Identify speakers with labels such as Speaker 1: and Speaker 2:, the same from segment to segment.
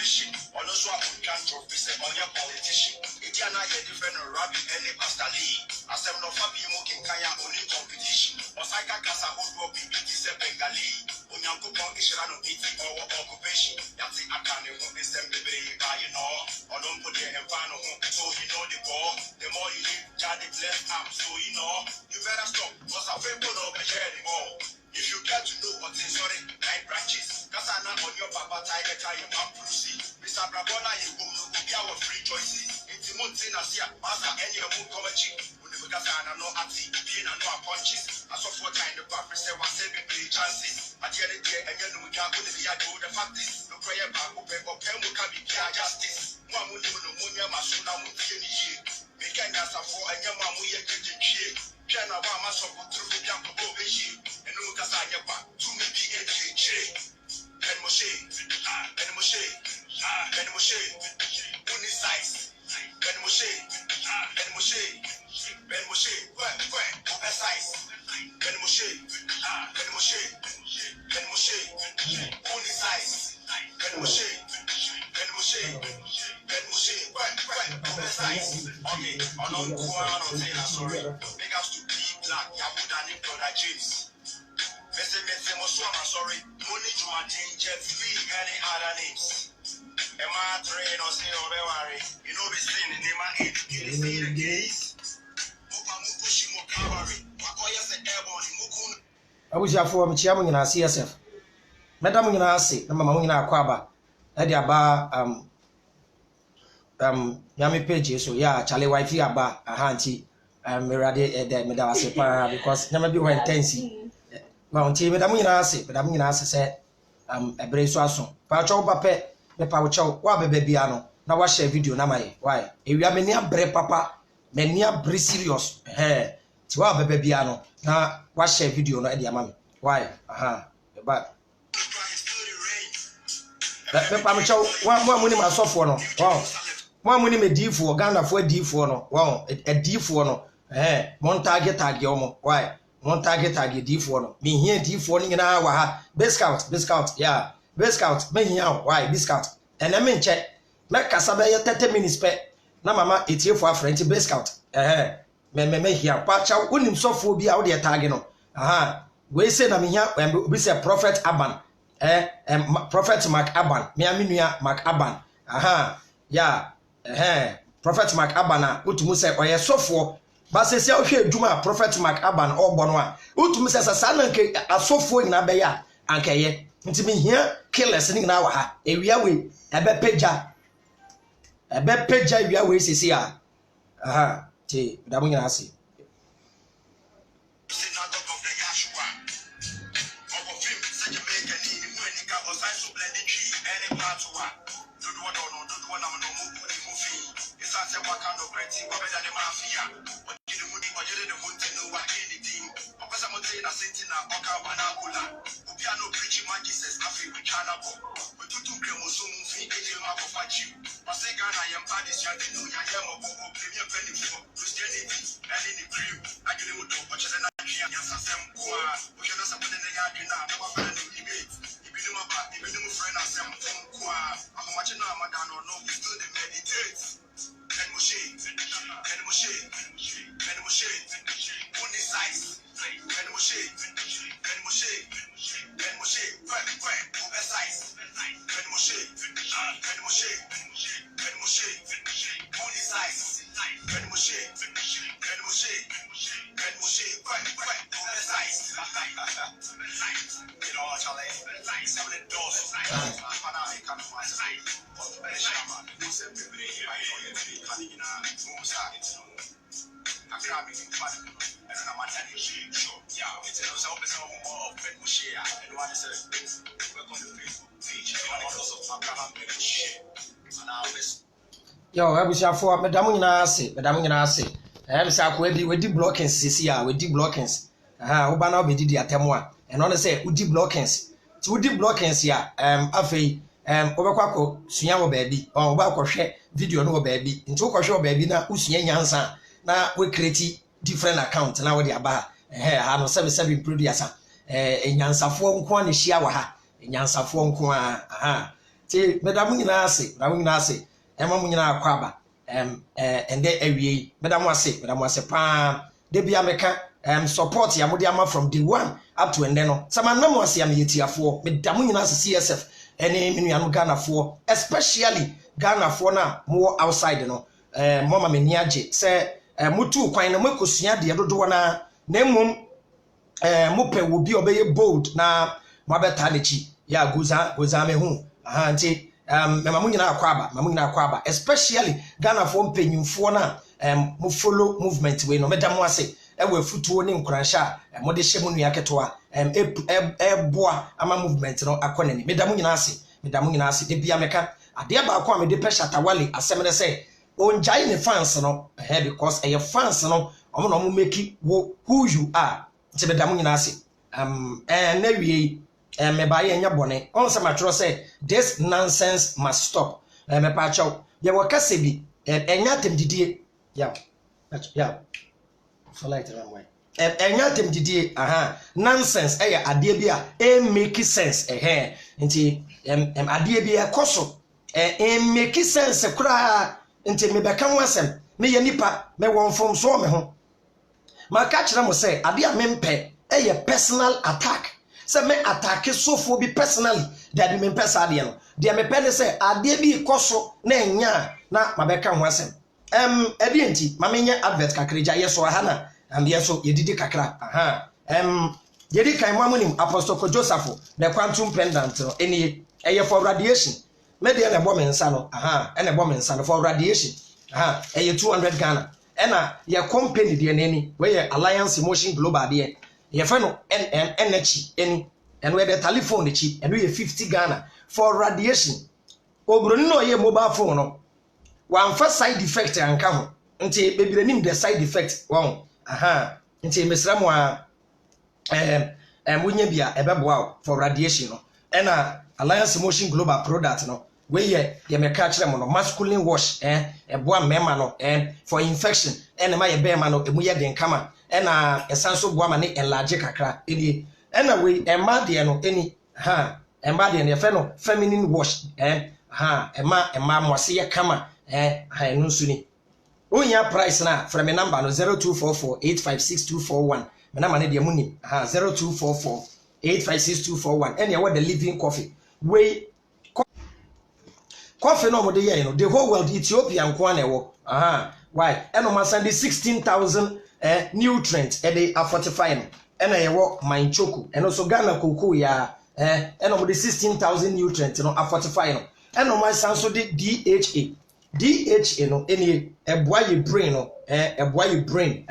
Speaker 1: vision. On also a can't visit on your politician. It's not a different rabbit any Pastor Lee. As I'm not happy smoking Kaya only competition. Osaka Casa Hodo BBT Bengali. Unyanko Pong Ishirano BT or occupation. That's it, I can't even be sent the bay by you know. Or don't put your empano so you know the ball. The more you live, Johnny left up, so you know. You better stop, because I will put up a share anymore. If you get to know what is sorry, 9 branches. Because I'm not on your papa tiger, your mom Brucey. Mr. Brabona, you go be our free choices. It's the mountain as here, Master, any of them come a chick. Because I'm not at the being and no punches. As of what kind of purpose, I was saving three chances. At the end of the day, and then we can't be able to the practice. No prayer back, open, or pen will come be justice. One will do no money, my son, I won't be any year. Make any answer for a young man, we are getting cheap. Piano, one must have through the young over here. And no, because I have back to me be a cheap. And Moshe, and Moshe, and Moshe, only size. And Moshe, and Moshe, Ben Moshe, oversize. Ben Moshe, Ben Moshe, Ben Moshe, only size. Ben Moshe, Ben Moshe, Ben Moshe, oversize. Okay, on Taylor, sorry. Big ups to P Black, Yahuda, Nick, Brother James. Message, sorry. Money to my Jeff Lee, any other names. Am I train or say or worry? You know, we sing the name of it. Can you see the gaze?
Speaker 2: Abuja for Michiam in our CSF. Madam in our say, Mamma in our quaba. Edia bar Yami pages, so yeah, Charlie Wifey aba a hanty, Mirade de Medawase because never be when tensi. Well, until Madam in our say, but I'm in our said, a brace wasson. Pacho Pape, the Paucho, Wabe Biano. Now watch a video, Namai. Why? If you have many bre papa, many bre serious. Hey, to our baby piano. Now watch a video, no idea, mammy. Why? Aha, but that Pacho, one money my software. No, wow. One money me D4, Ghana for D4. No, wow, a D4. No, eh, one target tagiomo. Why? One target D4. No, me here D4 in our best scout, yeah, best scout, me here, why, best scout, and I mean check. Make Casabe 30 minutes pe na mama etie for friend Boy Scout me here pacha unim sofo bi a wo de tag no we say na me here we say Prophet Aban Prophet Mark Aban me aminua Mark Aban yeah Prophet Mark Aban a utumu say oye sofo ba se se ohwe adwuma Prophet Mark Aban ogbo no a utumu say sa na nke asofo nyina be ya ankeye nti me here killers ni na wa ha ewia we ebe peja we are sisi a te damu nyina ase Yo, Abuja for Madam nyina ase say akwa bi we di blockings sisi a we di blockings wo ba na obedi di atemo a eno ne say we di blockings ti we di blockings ya afei wo be kwako suya wo ba bi wo ba kwhwe video no wo ba bi nti wo kwhwe wo ba bi na usuya nyansa na we create different account na wo di aba ha no 77 producer nyansafo nko na hia wa ha nyansafo nko ti medamu nyina ase ema mu nyina akwaba ende awie medamu ase pa de bia meka support ya mode ama from day 1 up to ende no samanam ase ya metiafo medamu nyina ase CSF ene menuanu Ghana-fo especially Ghana-fo na mo outside no mama meniage se mutu kwan na makosua de dodo na mmom mope wo bi obeye bold na mabeta lechi ya goza me hu nti mamu nyina akwaba especially Ghana-fo mpanyimfo na mo follow movement we no medam ase ewe futuo ni nkuransha mo de hye mo nua ketoa boa ama movement no akonani medam nyina ase de bia meka ade ba akwa me de peshata wale asemene se onjai ne fans no because your fans no omo no make who you are nti medam nyina ase na wie me ba ye nya bone on se matro say this nonsense must stop me pa chaw ye wakase bi enya temdidie ya so light ram way enya temdidie nonsense ade bi a make sense nti ade bi ekoso make sense kura nti me beka wasem me ye nipa me wonfom so me ho maka kire mo say ade a mempe personal attack se me attack sofo bi personally that me pesa ade no de me pede say ade bi koso na enya na mabeka ho asem ade nti ma menye advert kakreja yeso ha na yeso yedidi kakra yedi kan mo amunim Apostle Ko Joseph the quantum pendant no eni for radiation me de na bo me nsa no ena bo me nsa no for radiation 200 Ghana ena ye company de nani we ye Alliance Motion Global de ye fa no energy eni and we the telephone chi and we 50 Ghana for radiation obroni no ye mobile phone no one first side effect anka ho nti bebirenim the side effect won nti mesramo munya bia ebeboa for radiation no ena Alliance Motion Global product no we ye meka kire mo no masculine wash eboa mema no for infection ena ma ye be ma no emu ye den kama ena esanso boa ma ne enlarge kakra eni ena we emma de no eni emma de ne fe no feminine wash emma mwase ye kama no suni onya price na from me number no 0244856241 me number ne de munim 0244856241 ene what the living coffee we coffee no mo de ye no the whole world Ethiopia nko na ewo why eno ma send 16,000 nutrients they are fortifying ena yewo manchoku eno so Ghana koko ya eno mo de 16,000 nutrients no are fortifying eno ma sanso de DHA no eni eboa ye brain no eboa ye brain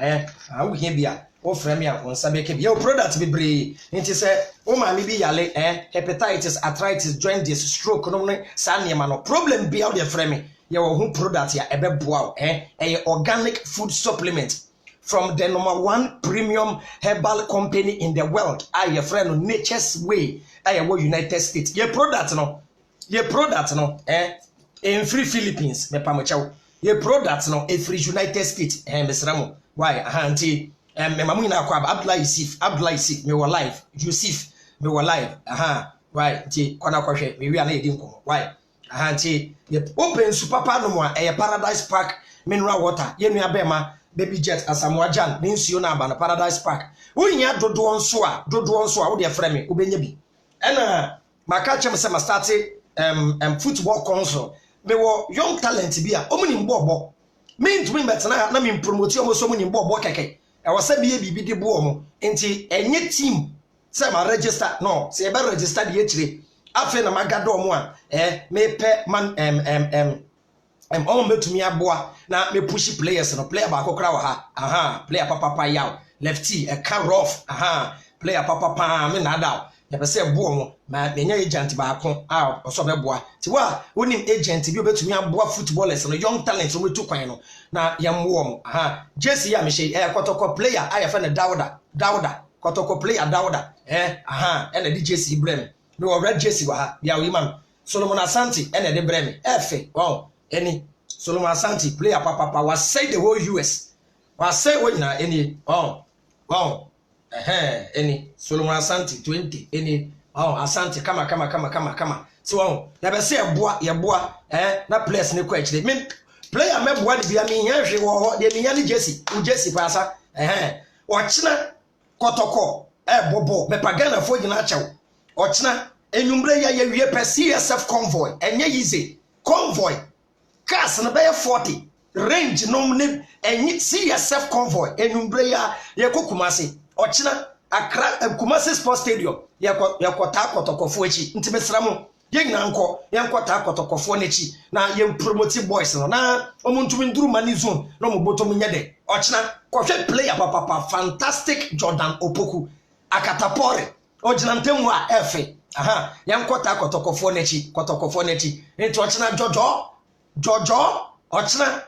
Speaker 2: awu hia bia o frame ya on sabe ke your product be bre nti se o ma mi bi yale hepatitis arthritis jaundice stroke no ne saniema no problem bia o de frame ye wo hu product ya ebeboa organic food supplement from the #1 premium herbal company in the world your friend Nature's Way wo United States your product no in free Philippines me pamochaw your product no free United States mesramo why anti me mamu nyina akwa Abdullah Yusuf me wo live Yusuf me wo live why nti kwana kwahwe me wi ana edi nkomo why anti ye open super papa no mo Paradise Park mineral water ye nua bema baby jet Asamoah Jan ne nsuo na aba no Paradise Park wonya dodo nso a wo de frɛ me obenya bi ɛna maka chem se ma start football console me wo young talent bi a omuni mbobo me ntumi betena na me promote omo so omuni mbobo keke e wo se biye bibi de bo omo nti enye team se ma register no se e be register de etire afi na magado omo a me pe man omo betumi aboa na me push players no player ba kokra wa ha player papa yaw lefty e ka rough player papa me na da ya pese bo omo ma menya agent ba ko oso be boa ti wa wonim agent bi obetumi aboa footballers no young talent no metu kwan no na yamwo omo Jesse ya me she kotoko player ayefa na Dauda kotoko player Dauda ena di Jesse Ibrahim me wo red Jesse wa ha ya imam Solomon Asante ena de Ibrahim wow any Solomon Asante player papa was say the whole US was say when na any wow any Solomon Asante 20 any Asante kama so ya be say yeboa na players ne kwa chire me player meboa ne bia me nya hwe wo ho de me nya ne Jesse pasa ochina kotoko bobo me pagana fo gina achew ochina enwumbre ya wie pe CSF convoy enye yize convoy cars na be 40 range no ne enye CSF convoy enwumbre ya ye kokumase ochina Accra Kumasi Sports Stadium yakota kotokofo echi ntimesra mu ye nyina nko yankota kotokofo nechi na ye promote boys no na omuntumi nduru mani zone no moboto munyede ochina kohwe player papa fantastic Jordan Opoku akatapore ogina ntemu a efe yankota kotokofo nechi enti ochina jojo ochina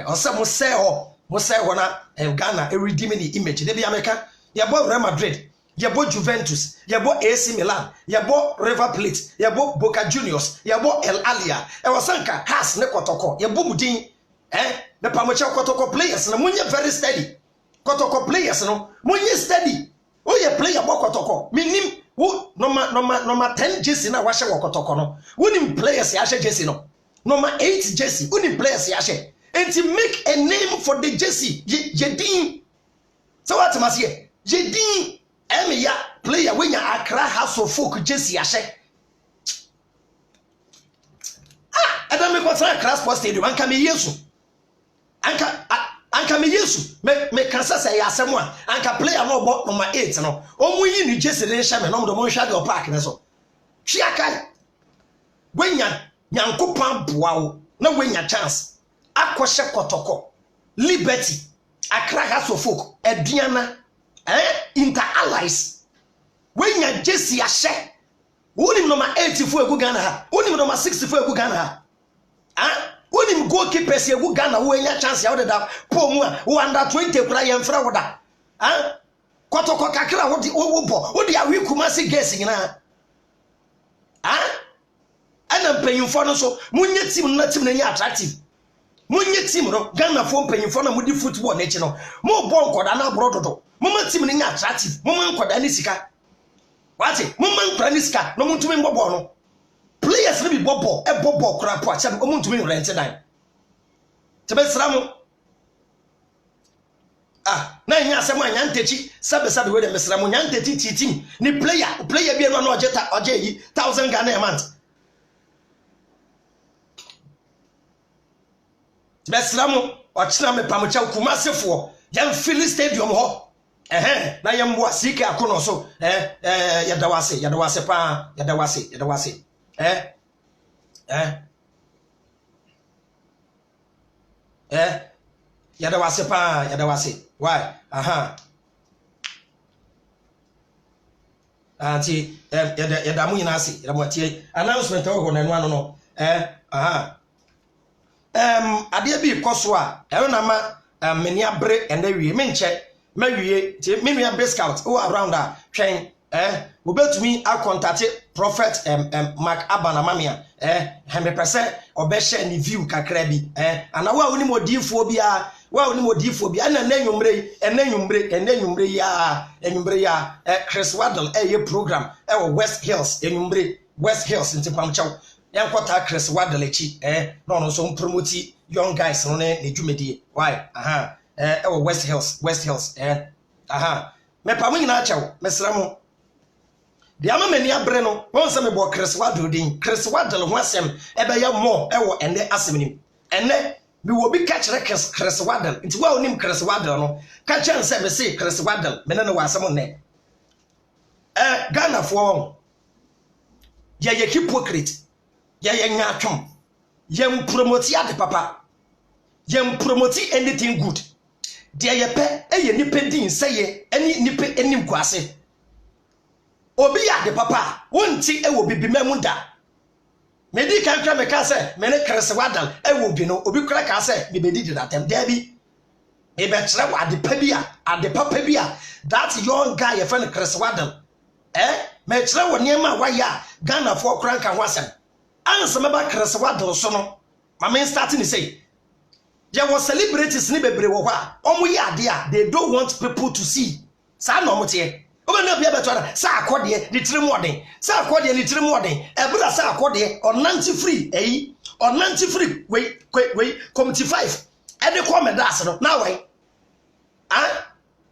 Speaker 2: osemo na Ghana redeem ni image de bia meka yabo Real Madrid, yabo Juventus, yabo AC Milan, yabo River Plate, yabo Boca Juniors, yabo El Alia. Ewasanka has ne kotoko, yabo mudin, the pamocha kotoko players no munye very steady. Kotoko players no munye steady. Oh ye player bo kotoko. Minim wo number 10 Jesse na washe kotoko no. Unim players ya Jesse no. Number 8 Jesse, unim players ya she. And to make a name for the Jesse, Jedin. So what must ye? Jedin ya player when ya Accra House of Folk Jesse Ashe. Adam me kontra Accra Sports Stadium anka me yesu. Anka me yesu. Me kansa say asem a anka player no bo number 8 no. Omu yi ni Jesse den hye me no mo hwa de park ne so. Hwe akai. Wenya nyankopan boa wo na wenya chance. Akɔhye kotoko. Liberty. Accra House of Folk. Aduana Inter Allies when ya Jesse Ashe woni number 84 egu Ghana ha woni number 64 egu Ghana ha woni goalkeepers egu Ghana wo nya chance ya wodeda po mu a wo under 20 kura ye mfra woda kotoko kakra wo bo wo dia wi Kumasi Girls nyina ana mpanyimfo no so munye team na nya attractive munye team no Ghana fo mpanyimfo na mudi football na echi no mo bo nkoda na brododo mama team ni nya attractive mama nkoda ni sika wati mama nkora ni sika no muntumi mbobo no players ni bi bobo e bobo kora po acha no muntumi rent dan tebe sramu na nya asem anya ntechi sabe we de mesramu nya ntechi team ni player bi no na oje yi 1000 Ghana a month mesramu ochina me pamocha Kumasi fo yam Philly Stadium ho na yambo asike akono so yadawase pa yadawase yadawase pa yadawase why anti yadamu nyina ase yadamu tie announcement ho na no no ade bi koso a na ma meni abre endawie menche mawie ti menua Scout o around a twen obetumi a contact Prophet Mark Abana mamia me pese obehye ni view kakra bi ana wa woni modifo bia na enwumbre ya Chris Waddle ye program wo West Hills ntipamchaw yankota Chris Waddle echi no so promote young guys no ne dwumedie why West Hills me pamu nyina achew mesramu de ama mani abre no won se me bo Chris Waddle ho asem ebe ya mo ewo ene asemnim ene bi wo bi catch Chris Waddle nti wa onim Chris Waddle no catch an se be say Chris Waddle me ne wa asem ne Ghana fo ye hypocrite ye nyatwom ye promote ade papa ye promote anything good dia ye pe eye nipendin seye eni nipe enim kwase obi ya de papa wonti ewo bibimam da medi kan kra me ka se me ne Chris Waddle ewo bi no obi kra ka se me bedi di datem da bi e be kire wa de papa bia that young guy ye friend Chris Waddle me kire wo niam wa ya Ghana for kra kan wasem anse me ba Chris Waddle so no mama starting to say there was celebrities ni bebre wo kwa omo yi ade a they don't want people to see sa no mo tie obe na bia beto na sa akode ni tiri moden sa akode ni tiri moden ebra sa akode on 90 free on 90 free wait committee 5 e de come das no na wai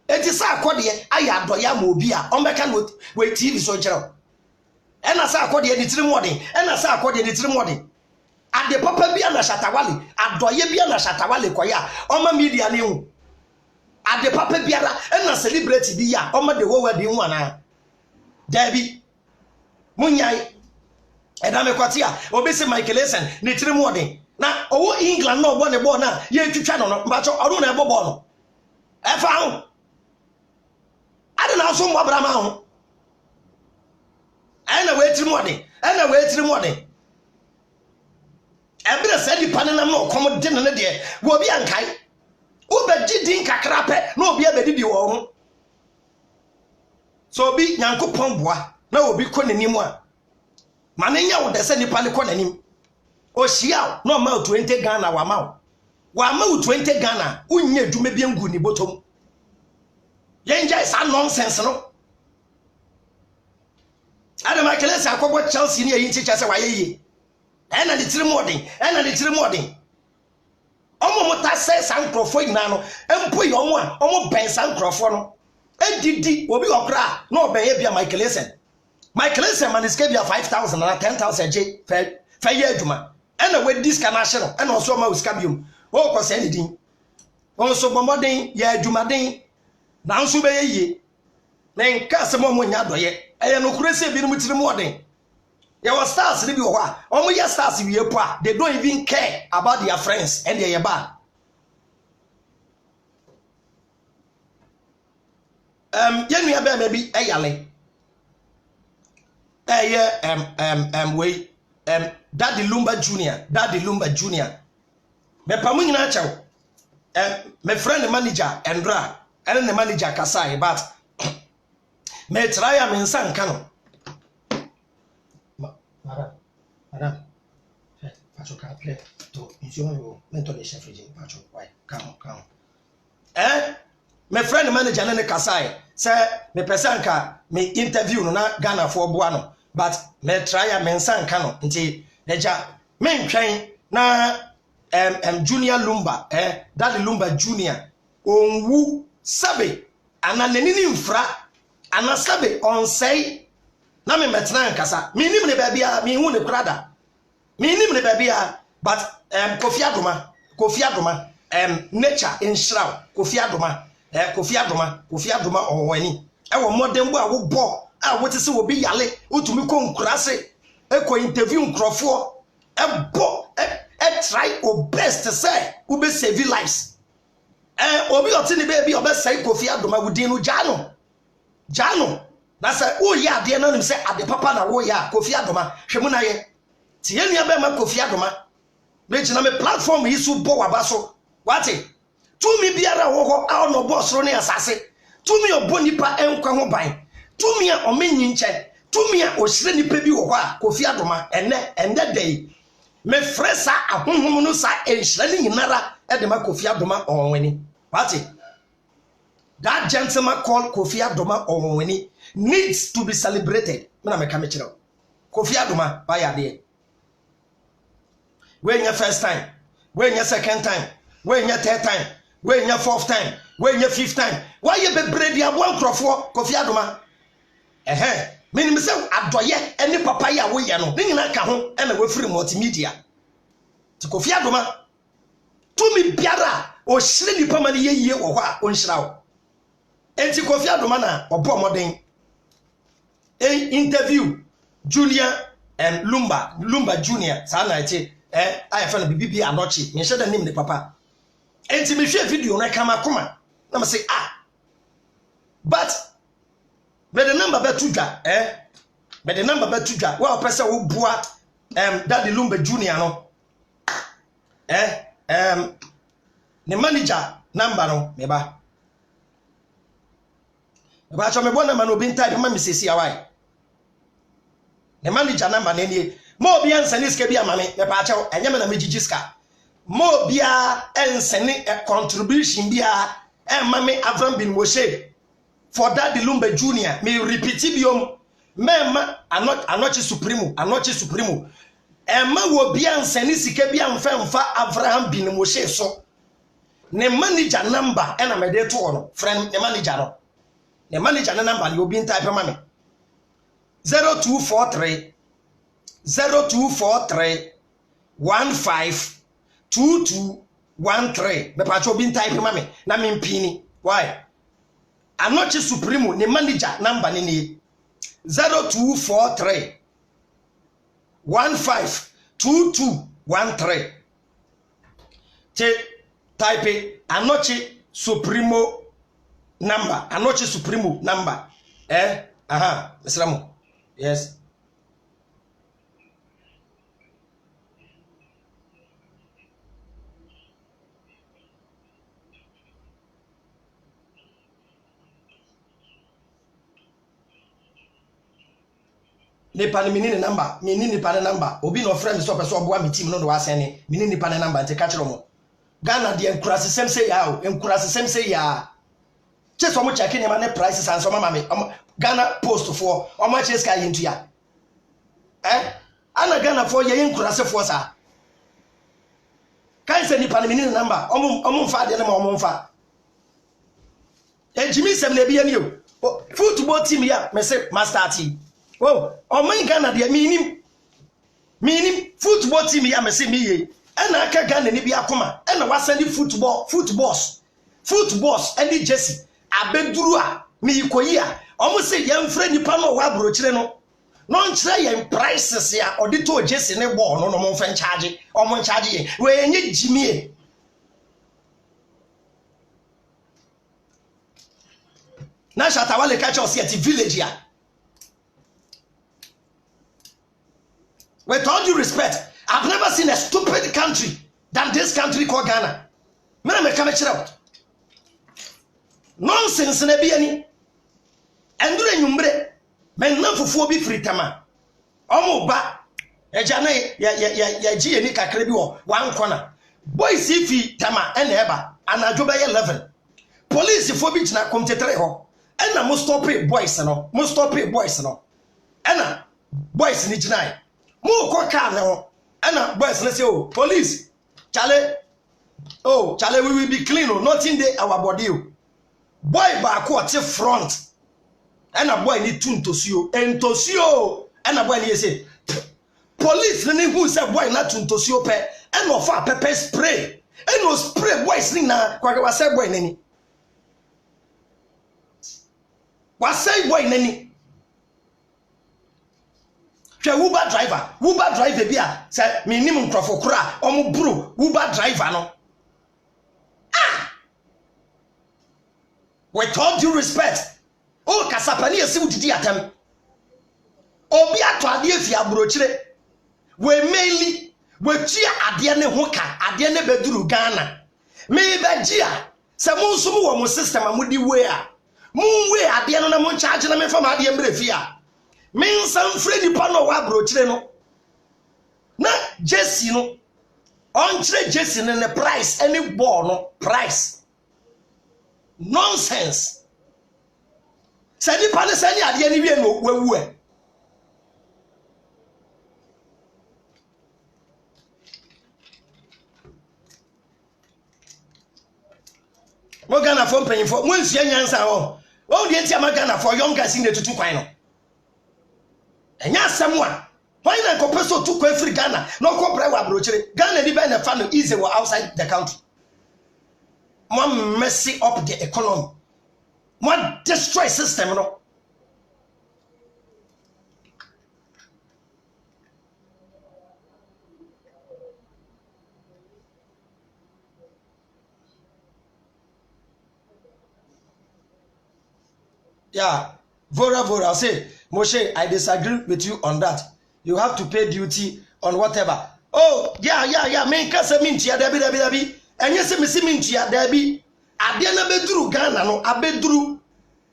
Speaker 2: enti sa akode aya adoya ma obi a on beka no wait TV so kire e na sa akode ni tiri moden e na sa akode ni tiri moden ade papa bia na shatawale adoye bia na shatawale koya o ma media ni hu ade papa biara e na celebrity bi ya o ma de wo wadi hu ana dabi munyai e da me kwati a obi se Michael Essien ni tiri moden na owo England na ogbo ne ball na ye twitwa no mba cho oru na ebo ball no e fa hu ade na so mbo bra ma hu e na we tiri moden ebere se di pane na no kom de ne de wo bi ankai wo be gidi nkakra pe na obi abedidi wo ho so obi nyankopon boa na obi ko nanim a ma ne nya wo de se nipa le ko nanim o hia no ma 20 Ghana wa ma 20 Ghana unye adwuma bi ngu ni botom yenja isa nonsense no Adama kelese akobo Chelsea ni eyin ticha se wa yeye ena de tiri moden omo mota se sankrofo nyina no empo yi omo a omo ben sankrofo no edidi obi okra na oben bia Michael Essien maniske bia 5,000 na 10,000 je fa ye aduma ena we diska na hye no ena oso ma uska biom o ko se ni din on so bomoden ye aduma den na nso be ye na nka se mo nya doye eye no kure se bi no tiri moden there was stars they be omo ya stars we po they don't even care about their friends and their bad yenu ya be maybe eyale we Daddy Lumba Junior me pamu nyina chawo me friend manager Endra and the manager Kasai but me try am insan kano Madam, Pacho can't play to you mentor the chef Pacho. Why? Come. My friend manager Nene Kasai say me pesanka me interview no na Ghana for Buano, but me try a mensan kano nti deja me train na Junior Lumba Daddy Lumba Junior onwu sabe ana nenini mfra ana sabe on say na me metna nkasa me nim ne babia me hu ne krada me nim ne babia but Kofi Adoma nature in shroud Kofi Adoma onwani e wo modern bo a wo bo a wo tese wo bi yale otumi ko nkurase e ko interview nkrofo e bo e try o best say wo be save lives obi otini baby obe say Kofi Adoma wudin no jano na say wo ya de na nim say ade papa na wo ya Kofi Adoma hwemu na ye ti ye nua be ma Kofi Adoma me china me platform yi so bo waba so wati tumi biara wo ho a no boss ro ne asase tumi obo nipa enkwa ho ban tumi a omenyi nche tumi a ohire nipa bi wo ho a Kofi Adoma ende day me fresa ahonhom no sa enhire ni nyinara e de ma Kofi Adoma onwani wati that gentleman called Kofi Adoma onwani needs to be celebrated. Me na me come chiro. Kofi Adoma buy ade. When your first time, when your second time, when your third time, when your fourth time, when your fifth time. Why you be bready one crofo Kofi Adoma? Me ni me say adoye any papa ya wo ye no. Ni nyina ka ho e na we free multimedia. Ti Kofi Adoma to me biara o hire ni pama ni ye wo ho a o nhira wo. Enti Kofi Adoma na obo moden interview Junior and Lumba Junior sa na ite I fa na bibi anochi me hye da nim ne papa enti me hwe video na kama koma na me say but me the number be tudwa me the number be tudwa wa opese wo bua Daddy Lumba Junior no ne manager number no me ba cho me bona man obi ntai ma me sesi awai the manager number na nie mo bia nsane ska bia ma me pa cho enye me na megigi ska mo bia ensane contribution bia ma me Avram bin Moshe for that Lumbe Junior. Me repeat biom. Mema anochi supremo. Emma will be an senisike bi amfa Abraham bin Moshe so. Ne manager number and I'm a day to friend the manager no. The manager number you be in type mami. 0243 152213. Me pacho be in type mami na me pini. Why? Anochi supremo ne manager number ni 0243 152213. Type Anochi Supremo number. Anochi Supremo number. Mr. Ramo. Yes. Nipa ni minini number. Minini nipa number. Obi no friend so person oboa me team no do asene. Minini nipa number nte catch mo. Ghana de enkurase sem say ya che so mo check ni ma ne prices and so mama me Ghana post for o ma che sky into ya ana Ghana for ye enkurase for sa kan se nipa ni ni number omo mfa de na ma omo mfa Jimmy sem na bi ya ni o football team ya me say master team oh o man Ghana de minim football team ya me say mi ye ena aka Ghana ni bi akoma ena wasani footballs any jersey abeduru a mi koyi a omo se yemfre nipa no wa brochire no nchire yen prices ya odito jersey ne ball no mo mfa charge omo charge ye we enye jimie na shatawale catch us at village ya. With all due respect, I've never seen a stupid country than this country called Ghana. Me come out. Nonsense na bi ani. Endure nyumbre. Men na fufuo bi fritama. Omo ba eja na ya ji ni kakra bi wo wan kona. Boys ifi tama ena eba anajo be 11. Police fo bi gina komtetre ho. Ena mo stop boys no. Ena boys ni gina. Mo ko ka na ho. Ena boys na say oh police chale we will be clean oh nothing dey our body oh. Boy ba ko te front. Ena boy ni tuntosio entosio. Ena boy ni say police ni who say boy na tuntosio pe. Ena ofa pepper spray. Ena spray boys ni na kwa wa say boy nani. Wa say boy nani. Hwe Uber driver bia say minimum crofo kura omo bro Uber driver no with all due respect o kasapani esi udidi atem obi ato ade afi abrochire we maili we tua ade ne ho ka ade ne beduru Ghana me begia se mo nso mo wo mo system amudi we a mo we ade no na mo charge na me fam ade mbrefi a men san fredi pa no wa brochire no na Jesse no on chire Jesse ne price any ball no price nonsense sani pa ne sani ade ni wie no wawu e mo Ghana for pen for mo nsia nyansa ho o de ntia ma Ghana for young guys in the tutu kwan no enya samwa why na kopeso to kwa free Ghana no ko pray wa brochire Ghana ni be na fa no easy or outside the country more messy up the economy more destroy system no yeah Vora say Moshe, I disagree with you on that. You have to pay duty on whatever. Oh, yeah. Men kase mintia dabi. Enye se mesi mintia dabi. Ade na beduru Ghana no, abeduru.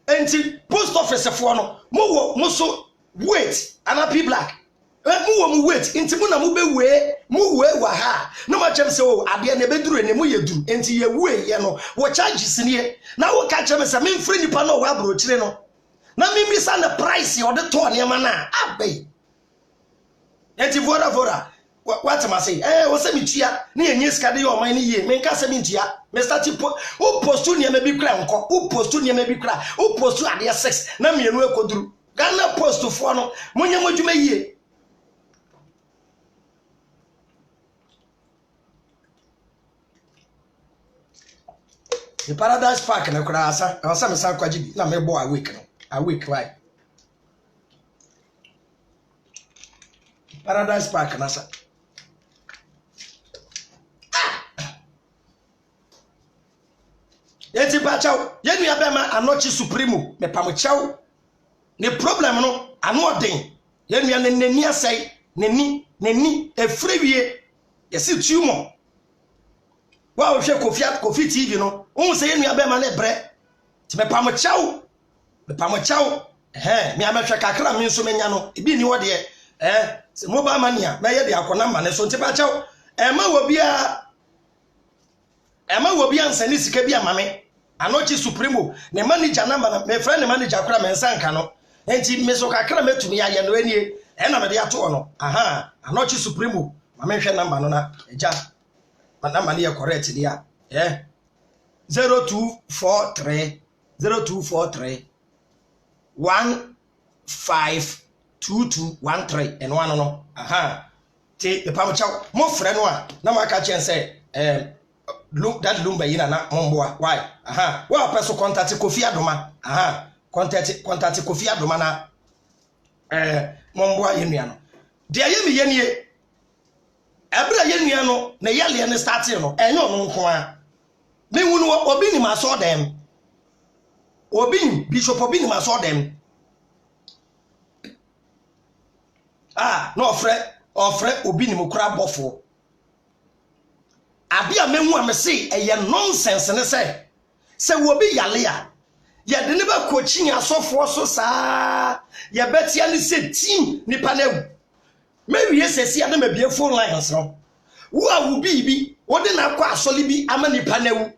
Speaker 2: Enti post office fo no, mo so wait, ana P black. mu wait enti mu na mu be mu wa ha no ma chem se o ade na be duru ne mu ye duru enti ye ye no wo charges ne na wo ka chem se me mfiri nipa no wa bro chire no na me mi sa na price o de to ne ma na abai enti vora what ma say wo se mi tua na ye nyi ska de yo man ne ye me nka se mi tua me start o postu ne ma bi kra nko o postu ne ma bi kra o postu ade 6 na me enu ekoduru Ghana post fo no monye modwuma yie the Paradise Park na kura asa me san kwaji bi na me bo awake right Paradise Park na sa yeti pa chaw yenu ya be ma anochi supremo me pam chaw ne problem no ano oden yenu ya nani asai nani efrewie yesi tumo wa o hwe kofi TV no o se yenu ya be ma na bre ti me pam chaw me amehwe kakra me nso menya no ebi ni wo de se mobile money a me ye de akona ma ne so nti pa chaw ma wo bia nsani sika bia mame anochi supremo ne manager number na me friend manager akra me nsanka no enti me so kakra metumi ya no anie na me de ato no anochi supremo mame hwe number no na eja number ne correct dia 0243 152213 and one no te e pam chaw mo frɛ no a na maka chen say look that lumba yina na momboa why wa peso contact Kofi Adoma contact Kofi Adoma na momboa yenua no de ayemi yenie ebra yenua no na yale ne start no enyo no nko a me hunu obi ni maso dem obi bishop obi ni maso dem no ofre obi ni mukura bofo abia menwu amese eye nonsense ne se wo bi yale a ye de ne ba kochi asofo so saa ye betia ne se team nipa na wu mewie sesi ade ma bie phone lines no wo a wo bi wo de na akọ asoli bi ama nipa na wu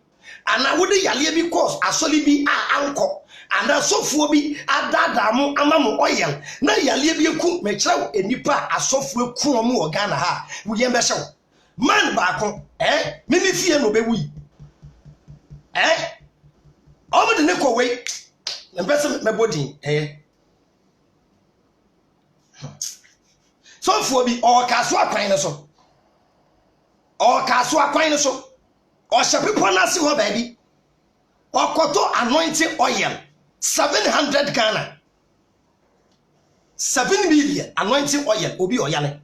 Speaker 2: ana wo de yale bi course asoli bi anko ana sofo bi adada mu ama mu oyel na yale bi eku me kire enipa asofo eku omu o Ghana ha wo ye be hyew man baako mimi fie no be wi omo de ne ko we mbese me bodin so fo bi o kaso akwan ne so o hyepe na se ho ba bi o koto anointing oil 700 Ghana 7 million anointing oil obi oyale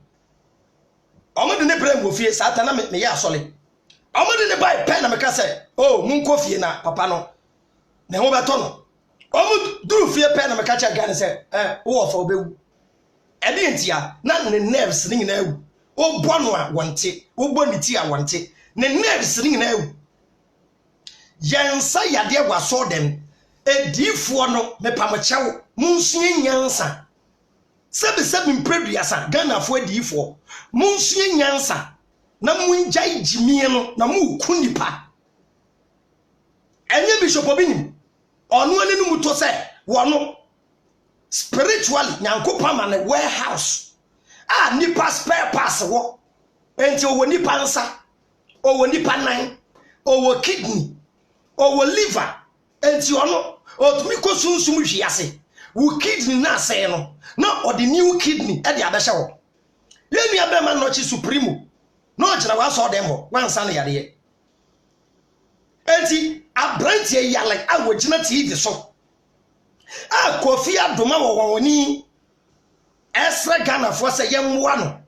Speaker 2: omo de ne brem wo fie satana me ya asole omo de ne buy pen na me ka say mun ko fie na papa no ne ho beto no omo duru fie pen na me ka cha Ghana say wo ofa obewu ede entia na ne nerves ni nyina ewu o bono a wonte o boni ti a wonte ne nerves ni nyina ewu yansa yade agwaso dem edifo no me pamochewo munsue nyansa sebi mpreduasa Ghana fo adifo munsue nyansa na munjai jimie no na mu kunipa enye bishop obinim onu ani no muto se wono spiritually nyankopa ma ne warehouse nipa spare pass wo enti owo nipa nsa owo nipa nan owo kidney owo liver enti ono otumi ko sunsum hwiase wo kidney na say no na odi new kidney e di abehye wo yenu ya be ma no chi supremo no jira wa so dem ho wansa na yade enti abrantie yale awogina TV so Kofi Adoma woni esra Ghana fo se yemwa no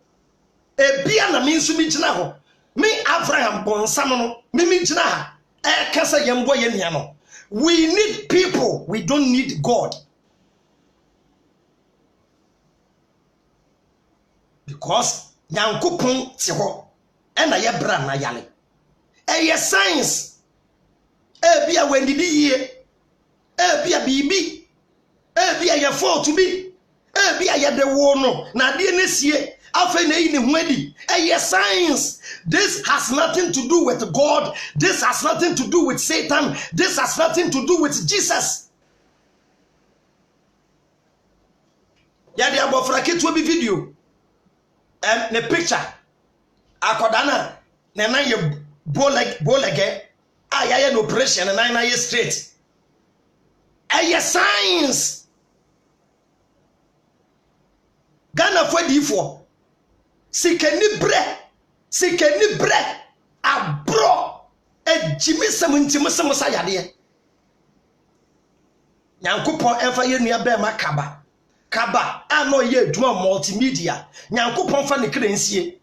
Speaker 2: ebia na me nsu mi gina ho me Abraham bonsam no me gina ha kasa yembo yemia no we need people, we don't need God. Because nyankopon ti ho e na ye bra na yale eye science bia wendidi yie bia bibi bia ye fault bi e bia ye de wo no na de ne sie afa na yi ne huadi science. This has nothing to do with God. This has nothing to do with Satan. This has nothing to do with Jesus. Ya de abofra ketu bi video ne picture akodana na na ye bolege ya no operation na ye straight. Science. Ghana for D4. Sikeni bre abro ejimi semuntimu semusa yade. Nyankopon enfa ye nua be ma kaba ano ye adwuma multimedia. Nyankopon fa ne krensie.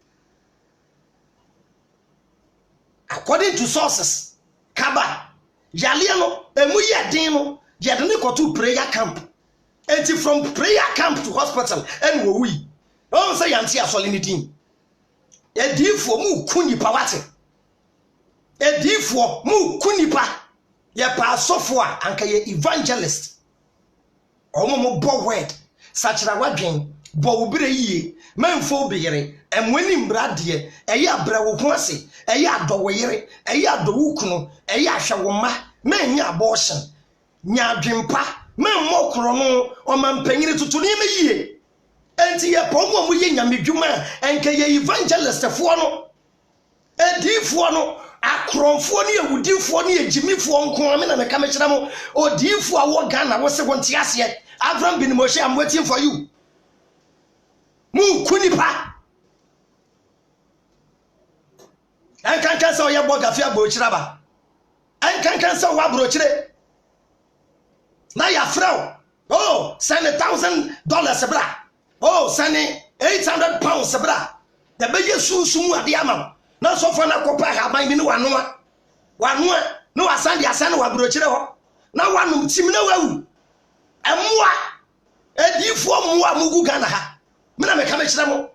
Speaker 2: According to sources, kaba yale no emu ye din no ye de ne koto prayer camp. And from prayer camp to hospital and we don't say anti asolinity. A deep for mu kunipa wate. A deep for mu kunipa. Ya pa sofwa anka ye evangelist. Omo mo bo word. Sachira wadwen bo obire yie. Menfo beyere. Emweni mbrade. Eye abrawo ho ase. Eye adowo yere. Eye adowo kunu. Eye ahwe wo ma. Menya abortion. Nya dwempa. Men mo krono o man panyini tutu ni me yie enti ye pomo mu ye nyamedwuma enke ye evangelist fo no edifo no akronfo ne ewudifo ne ejimifo nko ame na meka me kira mo odifo a wo Ghana wo se wonte ase Abraham bin Moshe, I'm waiting for you. Mu kunipa en kan say oya boga fi abo kira ba en kan say wa bro kire. Na ya frau. Oh, send $1,000 bra. Oh, send £800 bra. The bege sumu ade ama. Na so fa na kopa ha ban bi ne wanoa. Wanoa, no asande asane wa brochire ho. Na wanum tim na wawu. Emoa. Edifo moa mugu Ghana ha. Me na me ka me kire mo.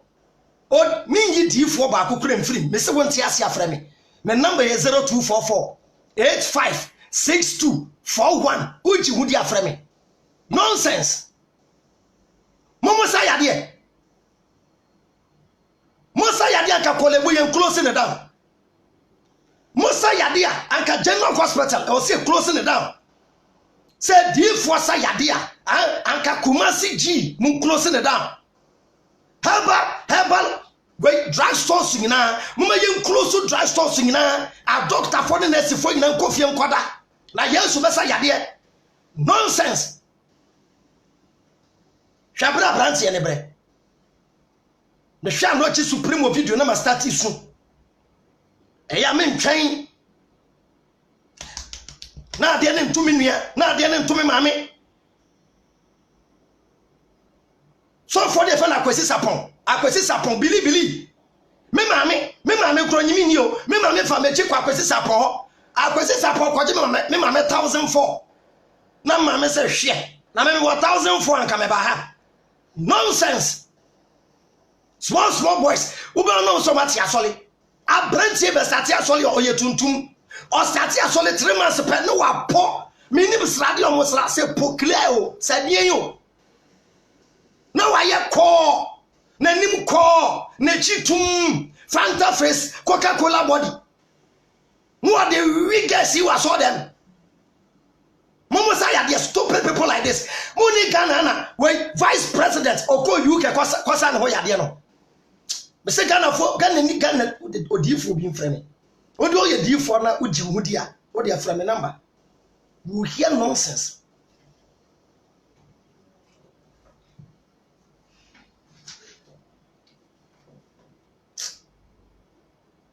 Speaker 2: O mingi difo ba akukure mfiri. Me se wonte ase afra me. Me number is 0244 856241. Uji hudi afra me. Nonsense. Momo say yade. Mosa yade anka kolebu yen closing it down. Mosa yade anka general hospital or say closing it down. Say difo sa yade anka Kumasi G mun closing it down. Herbal wait drug stores nyina mama yen close drug stores nyina a doctor for the nurse for nyina kofi enkoda na yesu besa yade. Nonsense. Shabra branch ye nebre. The sham no chi supreme video na ma start soon. Eya me ntwen. Na de ne ntumi nua, na de ne ntumi maame. So for the fan akwesi sapon bili. Me maame kro nyimi ni o. Me maame fa mechi kwa akwesi sapon. Akwesi sapon kwaje me maame 1,004. Na maame se hwe. Na me 1,004 anka me ba ha. Nonsense. Small boys. Ube no so much asoli. Abrantie be start asoli o ye tuntum. O start asoli 3 months pe no wa po. Minim srade o mo sra se po clear o. Sadie yo. Na wa ye ko. Na nim ko. Na chitum. Fanta face. Coca-Cola body. Who are the weakest you saw them? Momo say ya stupid people like this. Moni Ghana when vice president oko UK kwasa na ho ya de no. Me say Ghana for Ghana ni Ghana odifo bi mfreme. Odi o ye difo na uji hudi a, o de aframe number. You hear nonsense.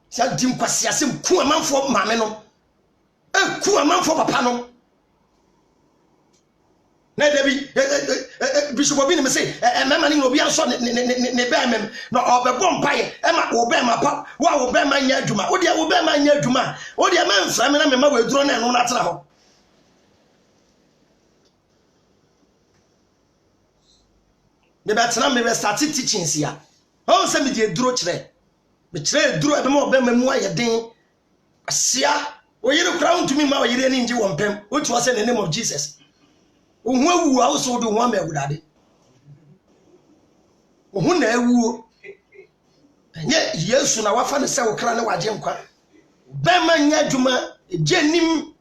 Speaker 2: Sia dim kwase asem ku amanfo maame no. Ku amanfo papa no. Na debi bishop obi me say mema ni obi anso ne be mem no obebo mpaye e ma obe ma pa wa obe ma nya adwuma o de obe ma nya adwuma o de ma mfra me na me ma waduro na no na tena ho me be tena me be start teaching sia o se me de duro kire me kire duro e be ma obe ma mu aye den sia o yire crown to me ma o yire ni nji wo mpem o tu o say in the name of Jesus. Unwe wu also do one me wudade. Ohu na ewuo. Enye Yesu na wafa ne se wo kra ne waje nkwa. Be ma nya dwuma ejenim.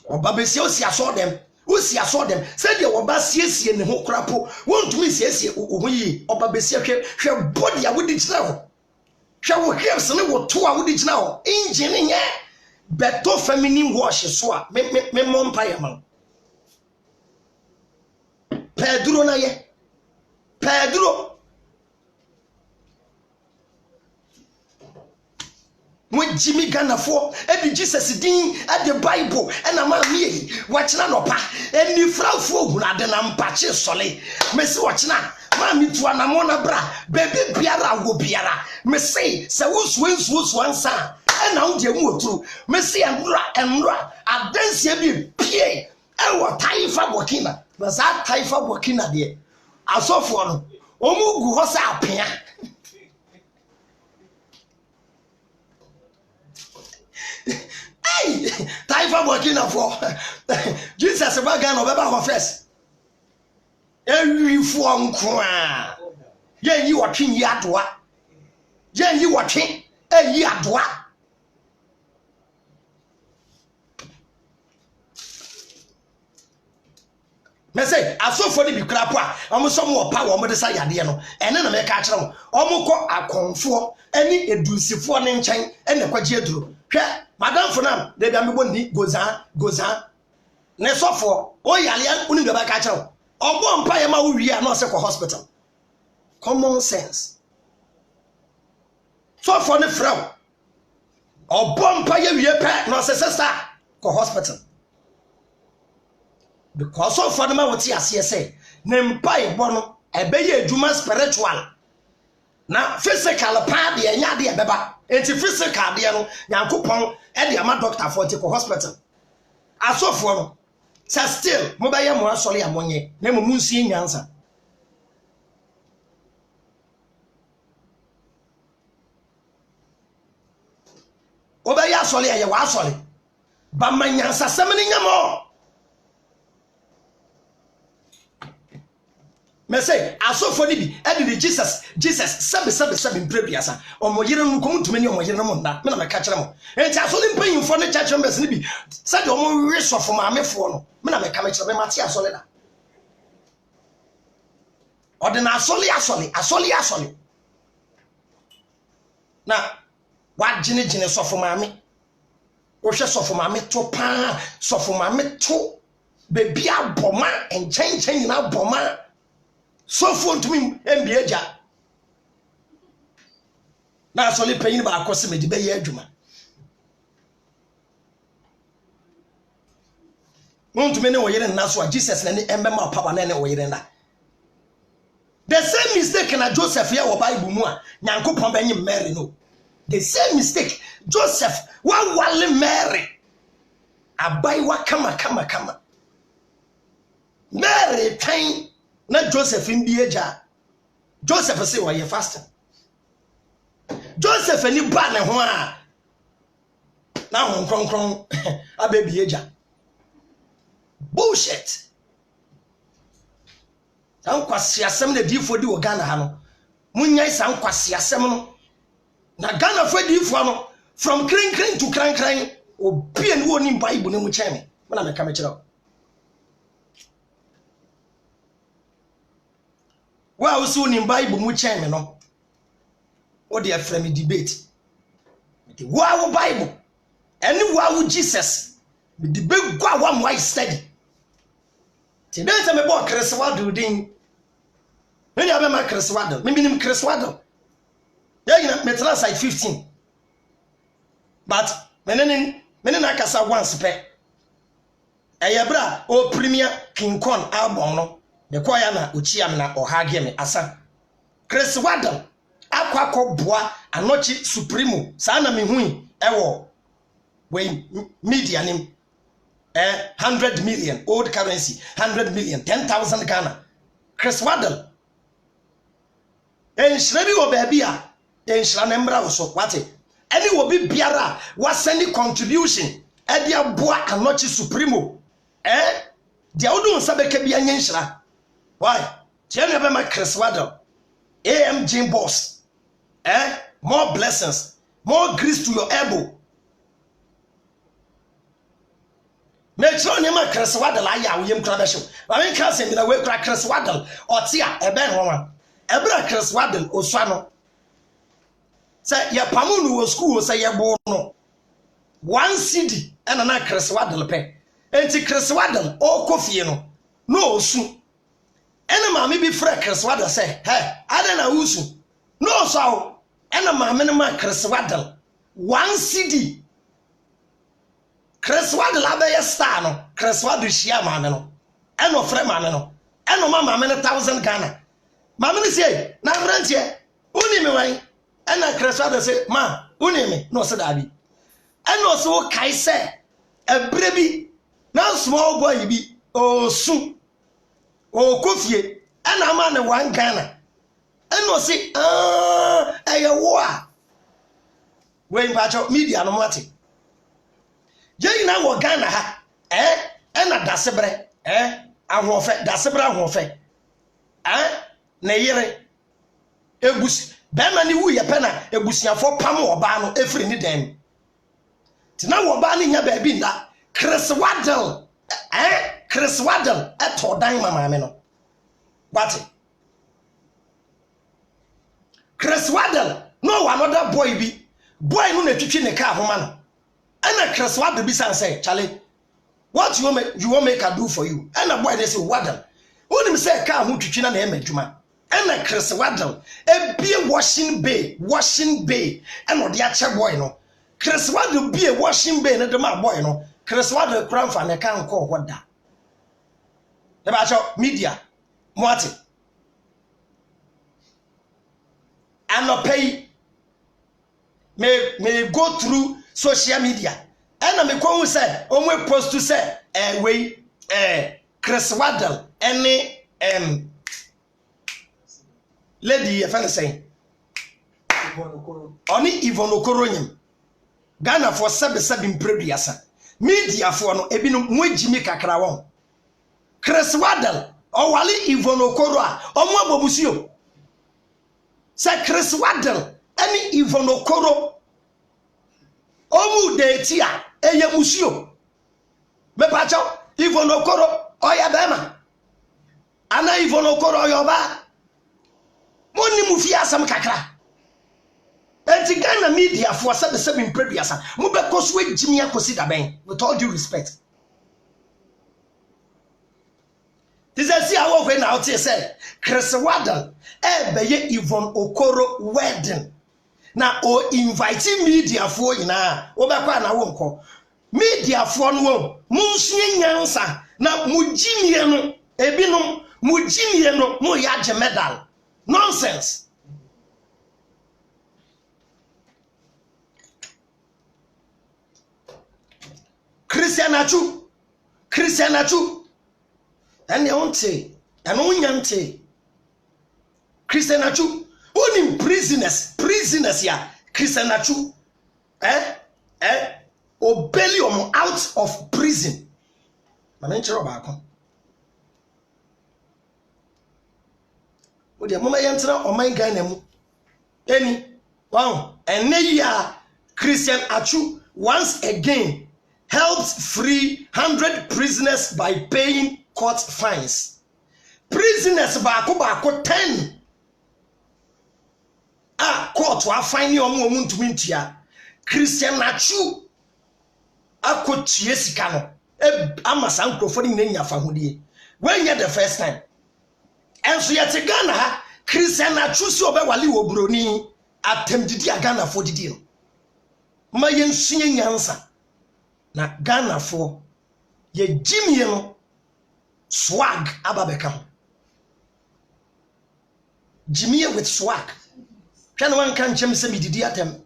Speaker 2: Oba besia osi aso dem. Osi aso dem. Se de oba siesie ne ho krapo. Wontumi siesie ohu yi. Oba besia hwe body a wodi kira ho. Hwe wo hips ne wo to a wodi kira ho. Engine nye beto feminine wash so a me mompa ya man. Pedro na ye. Pedro. Mo Jimmy Ghana for e Jesus din e the Bible e na ma me wachina no pa eni frafo hu na de na mpache sole me se wachina ma mi tu anamo na bra baby biara wo biara me se wusu ansa e na unje mu oturu me se enra adanse bi pie e wo taifa burkina na za taifa burkina de asofo no omugu ho sa apia Taifa Burkina for Jesus Bagano Baba confess. Every form cry. Yen you are king yadwa. Yen you are king a yadwa. Me say, I saw for the crapa, almost some more power on the side yadiano, and then I make a channel. Almost a confor any edusifo in chain and the quadjedru. Madam Funam, they be bondi goza. Ne so for o yale uni be ba ka chero. Obo mpa ye ma wo wi a no se ko hospital. Common sense. So for ne frau. Obo mpa ye wi pe no se sister ko hospital. Because so for them what you say, ne mpa e bo no e be ye adwuma spiritual. Na physical pa de nya de beba. Enti physical de no Yankopon e de ama doctor for the hospital. Asofo no sa still mo ba ye mo asole amonye na mo munsie nyansa. Oba ya asole aye wa asole. Ba manyansa semni nyamo. Me say asofo ni bi e de Jesus sebi prebiasa omo yire no ko mutumi ni omo yire no nda me na me ka kire mo enti asole mpanyimfo ne church members ni bi se de omo wi sofo maamefo no me na me ka me kire me mate asole da odena asole na wagine sofo maame wo hwe sofo maame to pa sofo maame to bebi aboma enchenchen nyina aboma so phone to me MBA na so le panyin ba akose me di be ye adwuma won to me ne wo yire na so Jesus na ne embe ma papa na ne wo yire na the same mistake na Joseph ya wo Bible mu a Nyankopon ba nyim Mary no the same mistake Joseph wa wale Mary abai wa kama Mary twan na Joseph mbieja Joseph say why fasting Joseph ni ba ne ho a na hon kronkron abebieja bullshit san kwasi asem na difo di wo Ghana ha no munyai san kwasi asem no na Ghana fo difo no from clean to cran obi en wo ni Bible ne mu cheme na me ka me kire wa usu ni Bible mu chen no o de aframe debate the wa Bible any wa Jesus the debate gwa wa mo study ti den se me bo Christwado din me ya be ma Christwado me minim Christwado ya gina me try side 15 but menen na kasa once pe eyebra o premier King Kong album no the choir na uchiam na ohage me asa Chris Waddle akwa boa anochi supremo sa na me hui ewo we media nim 100 million old currency 100 million 10,000 Ghana Chris Waddle enshrebi wo baabi a enshra na mbra wo so wate any wo bi biara wa send contribution e dia boa anochi supremo dia wodu nsa beka bia nyenhira why tie na be ma Chris Waddle AMG boss more blessings more grace to your elbow make sure you ma Chris Waddle aya wo yem kra be show ma me kan se mi na we kra Chris Waddle ote a ebe ho wa ebra Chris Waddle osua no say ya pamunu wo school say ye bo no one city and na Chris Waddle pe enti Chris Waddle o kofie no osu ene ma me bi fra Chris Waddle say hey ada na usu no so ene ma me ma Chris Waddle one city Chris Waddle abeye star no Chris Waddle shia ma me no ene ofre ma me no ene ma me 1,000 Ghana ma me say na brantie uni me wan ene Chris Waddle say ma uni me no se da bi ene o so kai say ebre bi na small boy bi osu o kofie ene ma ne 1 Ghana ene o say eye wo a we mpacho media no mate je na wo Ghana ha ena dasebre ahofe dasebre ahofe na yire egusi be ma ni wu ye pe na egusiafo pam oba no efri ni dem tina wo ba ni nya ba bi nda Chris Waddle Chris Waddle eto dan mama me no what Chris Waddle no another boy no na twitwi ne car homa no and Chris Waddle be say Charlie what you want make I do for you and a boy they say Waddle only say car hu twitwi na e madwuma and Chris Waddle e be washing bay and o de ache boy no Chris Waddle be a washing bay na de ma boy no Chris Waddle kran fa ne kan ko hoda e ba cho media moati anopay may go through social media and me ko say onwe post to say we Chris Waddle any lady e fa say oni Yvonne Okoronyim Ghana for 77 producer media for no ebi no mwejimi kakra won Chris Waddle o wale Yvonne Okoro a omo abobusuo say Chris Waddle any Yvonne Okoro omu de tia eye musuo me pa chaw Yvonne Okoro oya bema ana Yvonne Okoro oyoba moni mu fi asam kakra enti Ghana media for 77 producer mu be koso ejimi akosi da ben with all due respect this is how we now say Chris Waddle beye Yvonne Okoro wedding na o invite media for ina wo be kwa na wo nko media for no munsue nyansa na mujimie no ebinom mujimie no mo ya je medal nonsense Christian Achu ene onte ene onyante Christian Achu onim prisoners ya Christian Achu obelium out of prison ma menchero ba akon odi mama yentra oman Ghana mu eni wow ene ya Christian Achu once again helps free 100 prisoners by paying court fines. Prisoners bako 10 court wa fine you omuntu ntua Christian Achu akotie sika no amasa nkrofo ni nya fa hodie when you the first time enso yete Ghana ha Christian Achu si obewale wo broni atemdidi Ghana fo didi no ma yensuye nyansa na Ghana fo ye jimie no swag ababeka ho jimie with swag twa no wan kan chem se mididi atem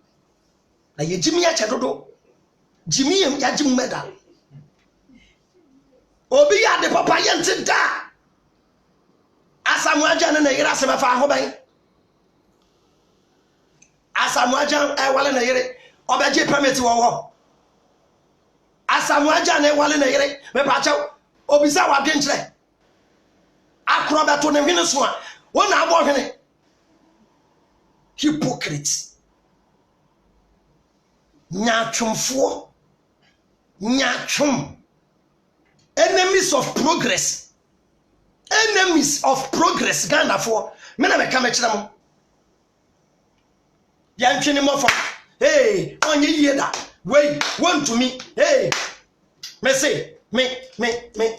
Speaker 2: na ye jimie ache dodo jimie ya jim medal obi ya de papa ye ntida asamu aja na yire asema fa ho ban asamu aja wale na yire obeje permit wo ho asamu aja na wale na yire me pa chaw obisa wa dwenkyerɛ akro beto ne hwene so a wona abɔ hwene hypocrite nyatwomfo nyatwom enemies of progress Ghana for me na me ka me kyerɛ mo ya ntwene mofa hey onye yie da wey want to me hey me say me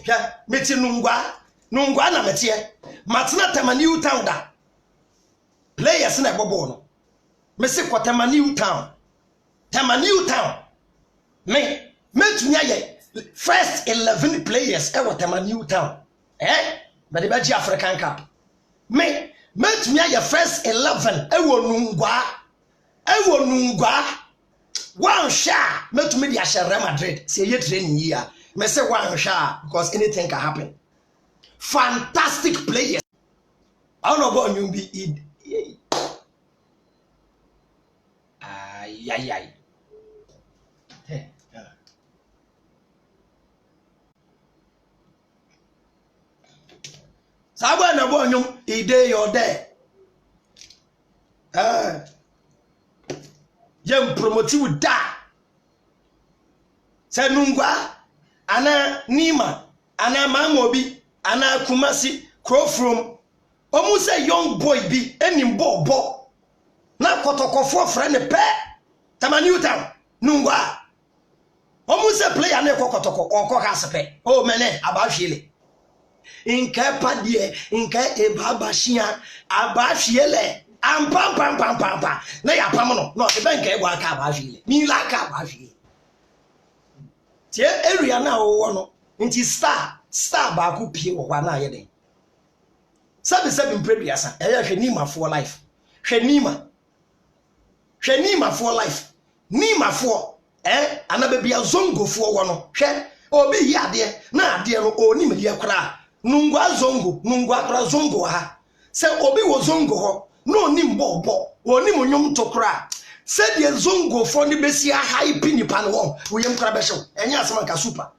Speaker 2: ya meti nungwa na metie matena Tamani town da players na ebobo no me say ko Tamani town me metumi aye first 11 players e wo Tamani town but the Belgian African Cup me metumi aye first 11 e wo nungwa one shot metumi dia share Real Madrid say ye training here me say one shot because anything can happen. Fantastic players. I don't know about you be ay. Saba na bo nyum ide your day. Yem promotive da. Se nungwa ana nima ana mamobi ana kumasi crow from omu say young boy bi enim bobo na kotokofo friend pe Tamani town nungwa omu say player na kotoko onko hasepe o mene abahwele inka padie inka ebabashia abahwele ampam na ya pam no e ben ka egwa aka abahwele ni la aka abahwele tie area na wo no nti star ba ku pie wo kwa na ye den sabi mprebiasa eya hwenima for life hwenima for life nima for anabebia zongo for wo no hwe obi yi ade na ade no oni medi akra nungwa akra zongo ha se obi wo zongo ho no oni mbobo oni munyum tokra se de zongo for ni besia hype nipa no wo yem kra be hyew enya asema ka super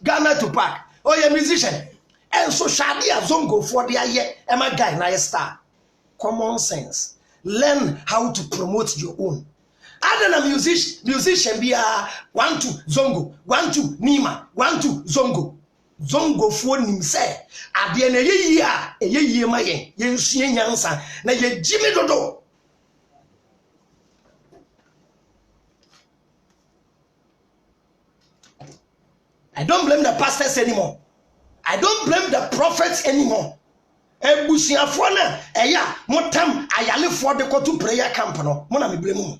Speaker 2: Ghana to park. Oh, you're a musician. And so Shadi Zongo for the aye, Emma guy, na star. Common sense. Learn how to promote your own. Other than musician be 1 2 Zongo, 1 2 Nima, 1 2 Zongo. Zongo for nim say, adie na ye ma yen, yen sue nyansa, na ye Jimmy Dodo. I don't blame the pastors anymore. I don't blame the prophets anymore. Ebusiafo na eya motam ayale for the go to prayer camp no. Mo na me blame mu.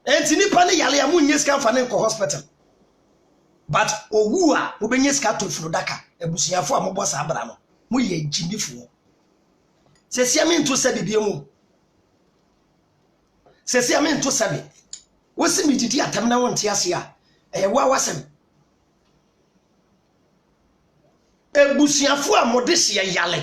Speaker 2: Enti nipa ne yale ya mu nyeska fa ne ko hospital. But owu a mo be nyeska to funu daka. Ebusiafo a mo bo sa abra no. Mo ye jimifo. Sesia me nto sabi bia mu. Sesia me nto sabi. Wosi mi didi atam na wonte ase a. Wa wasem. Ebusiafo a modehye yale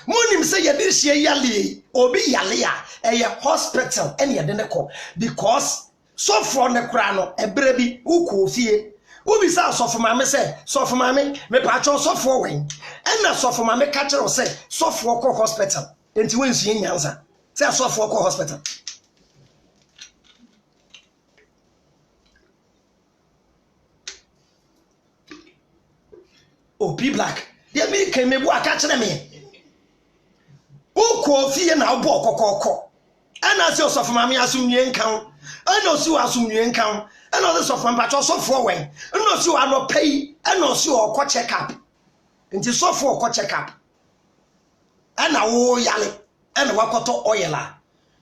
Speaker 2: monim say ye dehye yale obi yale a eye hospital ene ye de ne ko because so for ne kra no ebre bi ukofie obi say so for mame say so for mame me pa cho so for wen ena so for mame ka kire say so for ko hospital enti wensu nyansa say so for ko hospital Obi black dey me kan mebu aka kire me ukofie na obo kokoko ana se osofu mame asumnue nkan ana osi asumnue nkan ana osi sofu mpacho sofu wen ana osi ano pay ana osi okọ check up nti sofu okọ check up ana wo yale ana wakoto oyela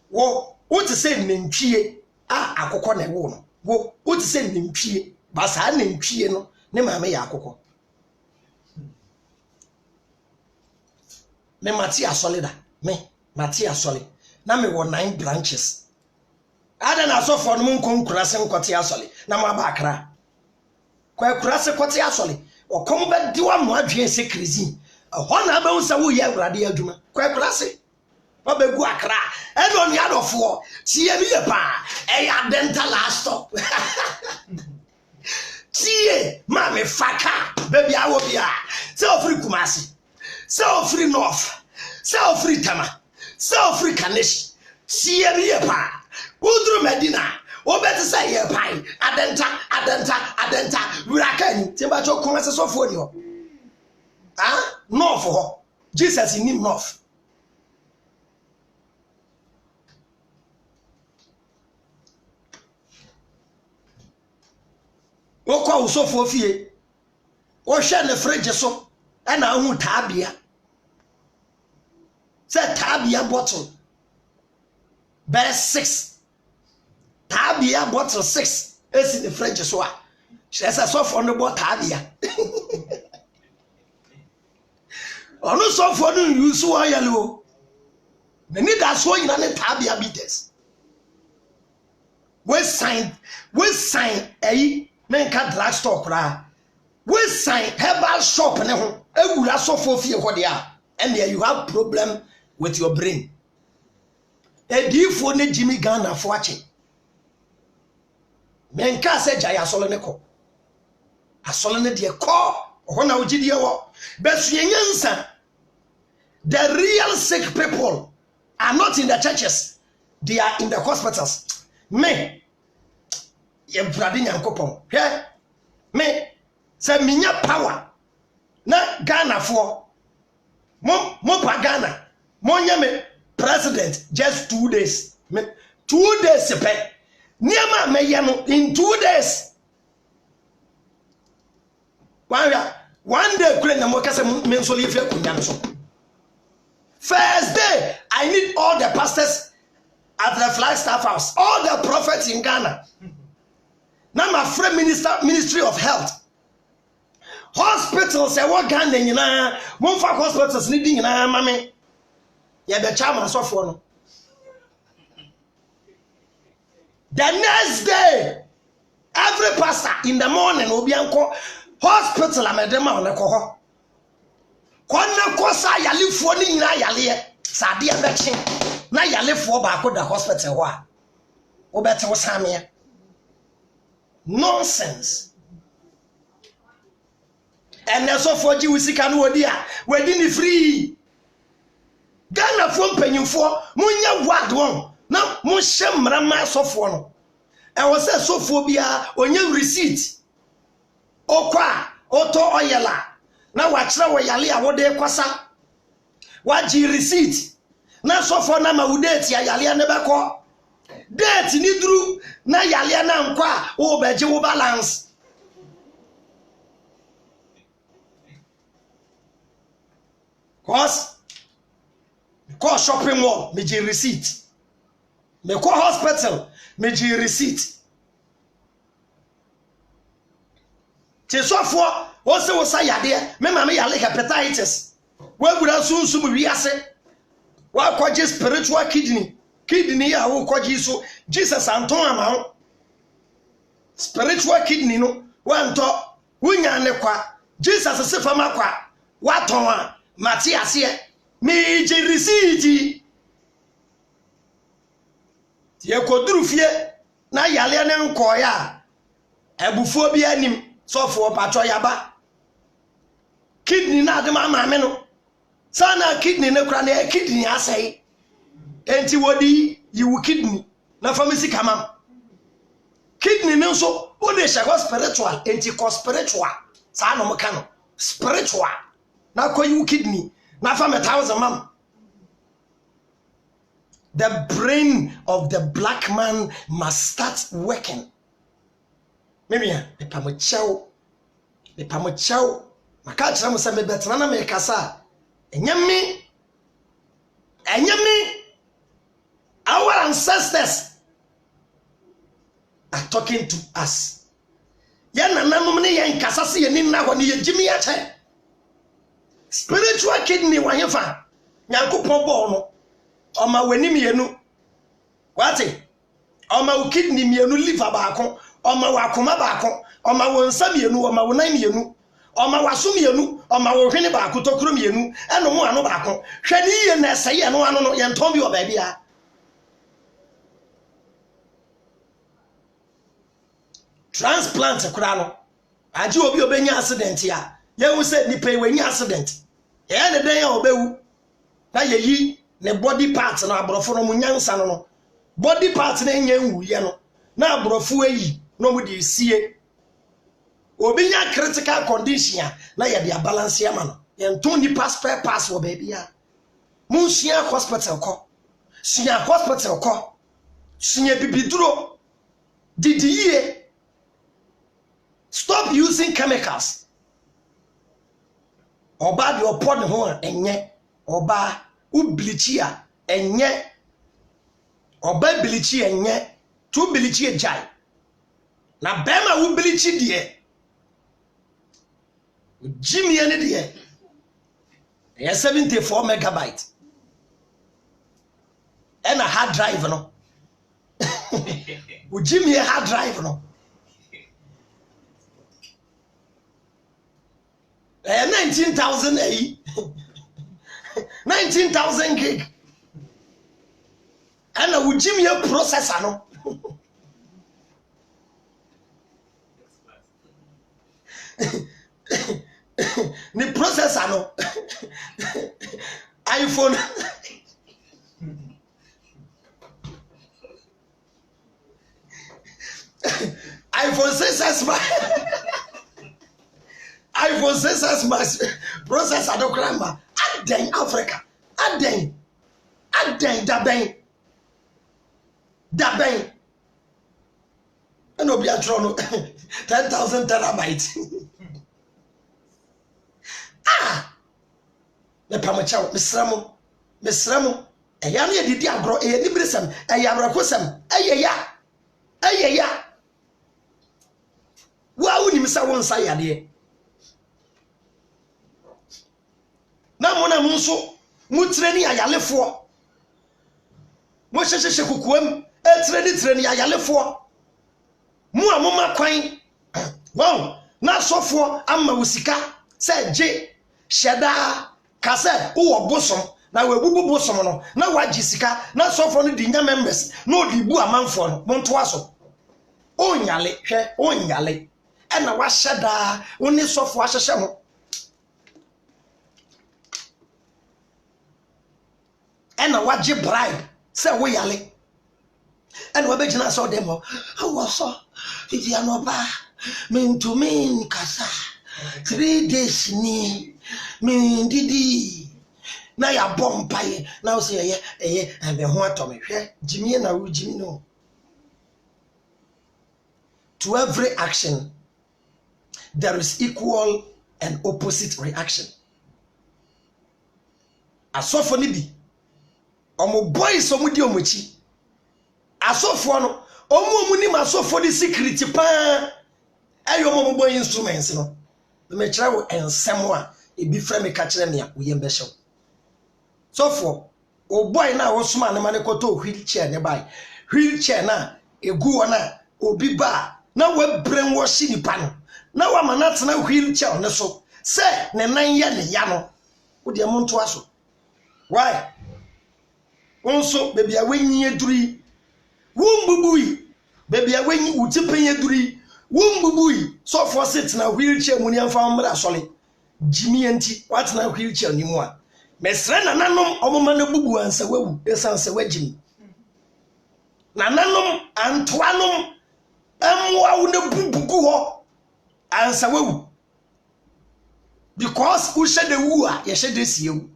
Speaker 2: wo ti se nantwie akokọ na wo no wo ti se nantwie ba sa nantwie no ne mame ya akokọ me Matia Solida, me Matia Solid. Na me won 9 branches. Ada na so for no kon kurase nkoti asole. Na ma ba akra. Kwa kurase kwoti asole. O kom be di wa mo adwen se krezi. Ho na ba unsa wo ye awrade adwuma. Kwa kurase. Ba be gu akra. E no ni adofo. Tie mi ye pa. E ya dental stop. tie ma me faka baby awo bia se ofri Kumasi se ofri North se ofri Tama se ofri Kanish tie me pa udru Medina obeti say ye pai adenta wirakani timba cho kon ase sofo ni ho North ho Jesus in him North wokwa usofo fie wo hwe ne fridge so na hu taabia se taabia bottle best 6 taabia bottle 6 esi the fridge so a shesa sofo no bottle taabia onu sofo no use wo yalo me need that so ina ne taabia bites we sign men ka drug store kra we sign herbal shop ne ho ewura sofo fie ho dia and there you have problem with your brain edifo ne Jimmy Ghana fo ache men ka se jaya solo ne ko asolo ne de ko ho na ogidie wo besu yenyansa the real sick people are not in the churches, they are in the hospitals. Me ye brade nyankopon hwe me se minya power na Ghana for mo pa Ghana mo nya me president just 2 days me 2 days pe niama me ye no in 2 days one day kure na mo kase me nso le fie kunya so first day I need all the pastors at the Flagstaff House, all the prophets in Ghana. Now my friend Ministry of Health. Hospitals, say what Ghana, you know, one for hospitals needing, you know, mommy. Yeah, the chairman so for. The next day, every pastor in the morning will be uncle hospital. I'm a demo on the coho. Kwana kosa yali fo ni nyina yale sade abeche na yale fo ba ko da hospital ho a obete wo samia nonsense and so for ji wisika no odi a wadi ni free Ghana fo mpanyimfo munya ward won na mu hyemra ma sofo no e wo se sofo bia onye receipt okwa oto oyela na wachira wo yale a wode kwasa waji receipt na sofo na ma udate ya yale ne beko date ni duru na yale na nkwa wo beje wo balance cause shopping mall me ji receipt me ko hospital me ji receipt ti sofo o se wo sa yade me ma me yale hepatitis wa gura sunsu mu wiase wa kwaje spiritual kidney ya wo kwaje so Jesus anton ama spiritual kidney no wa nto wunya ne kwa Jesus se fama kwa wa ton a Matias ye me je receipt ye koduru fie na yale ne nko ya ebufuo bi anim sofo patro yaba kidney na de mama me no sana kidney ne kura na kidney asai enti wodi yiwu kidney na pharmacy kamam kidney ne so o de shago spiritual enti ko spiritual sa no mka no spiritual na ko yiwu kidney na fa me 1000 mam the brain of the black man must start working memia e pamochao maka kira mo se me betena na me kasa enyame our ancestors are talking to us ya nananum ne yen kasa se ye ninna ho ne ye jimi ya che spiritual kidney wa hefa nyankopon bo no oma wani mienu wate oma kidney mienu liver baako oma wakoma baako oma wonsa mienu oma wonan mienu oma waso mienu oma wo hwene baako tokuro mienu eno mo ano baako hwani ye na sey eno ano no ye nton bi o ba bia transplant kura no aje obi obenya accident ya ye hu se ni pay we accident ye ne den ya obewu na ye yi ne body part na abrofo no munyansa no body part na nya nwu ye no na abrofo ayi no mu de sie obi nya critical condition na ye de balance ya ma no ye nton ni pass wo baby ya mun sia hospital ko sia hospital ko sia bibiduro didi stop using chemicals oba de opod ho enye oba ublichi a enye oba bilichi enye tu bilichi ejai na bema ublichi de Jimmy ene de 74 megabyte and a hard drive no Jimmy hard drive no 19,000 19,000 gig and a Jimmy processor no the processor no iPhone iPhone 6s iPhone 6s max processor do grandma aden Africa aden daben and obi atro no 10,000 terabytes me pamacha mesramo eya na didi agro eya ni bresem eya abrakosem eya wa woni misa won sa yade na mona munso mutreni ayalefo mo hyehyehye kukuam treni ayalefo mu amoma kwan wow na sofo amma wusika se je sheda kase wo bosom na webubu bosom no na waji sika na sofo no di nya members na odibu amanfo no monto aso onyale hwe onyale ena wa sheda woni sofo ahyehye ho ena waji bribe se wo yale ena wabegina so dem ho awo so Vivian ba min to min kasa 3 days ni min didi na ya bompaye na o se ebe ho atome hwe jimi na wo jimi no. To every action there is equal and opposite reaction. Asofo ni bi omo boys omo di omochi asofo no omo ni masofo di secret pa ayo omo boy instruments no me kire wo ensem a ebi fra me ka kire me a wo yem be hyew sofo o boy na wo soma ne mane koto wheelchair ne bai wheelchair na egu wona obi ba na we brainwash ni pa no na wa manat na wheelchair ne so se ne nan ye ne ya no wo de mo nto aso why onso baby a wenyi eduri wumbubui baby a wenyi utipenye eduri wumbubui so for sit na wheelchair mu ni amfa mra sole jimi enti what na wheelchair ni mu a mesre na nanom omoma na bubu ansa wawu esanse wajimi na nanom antoanom amwa na bubugu ho ansa wawu because who shed the wu a ye shed desiewu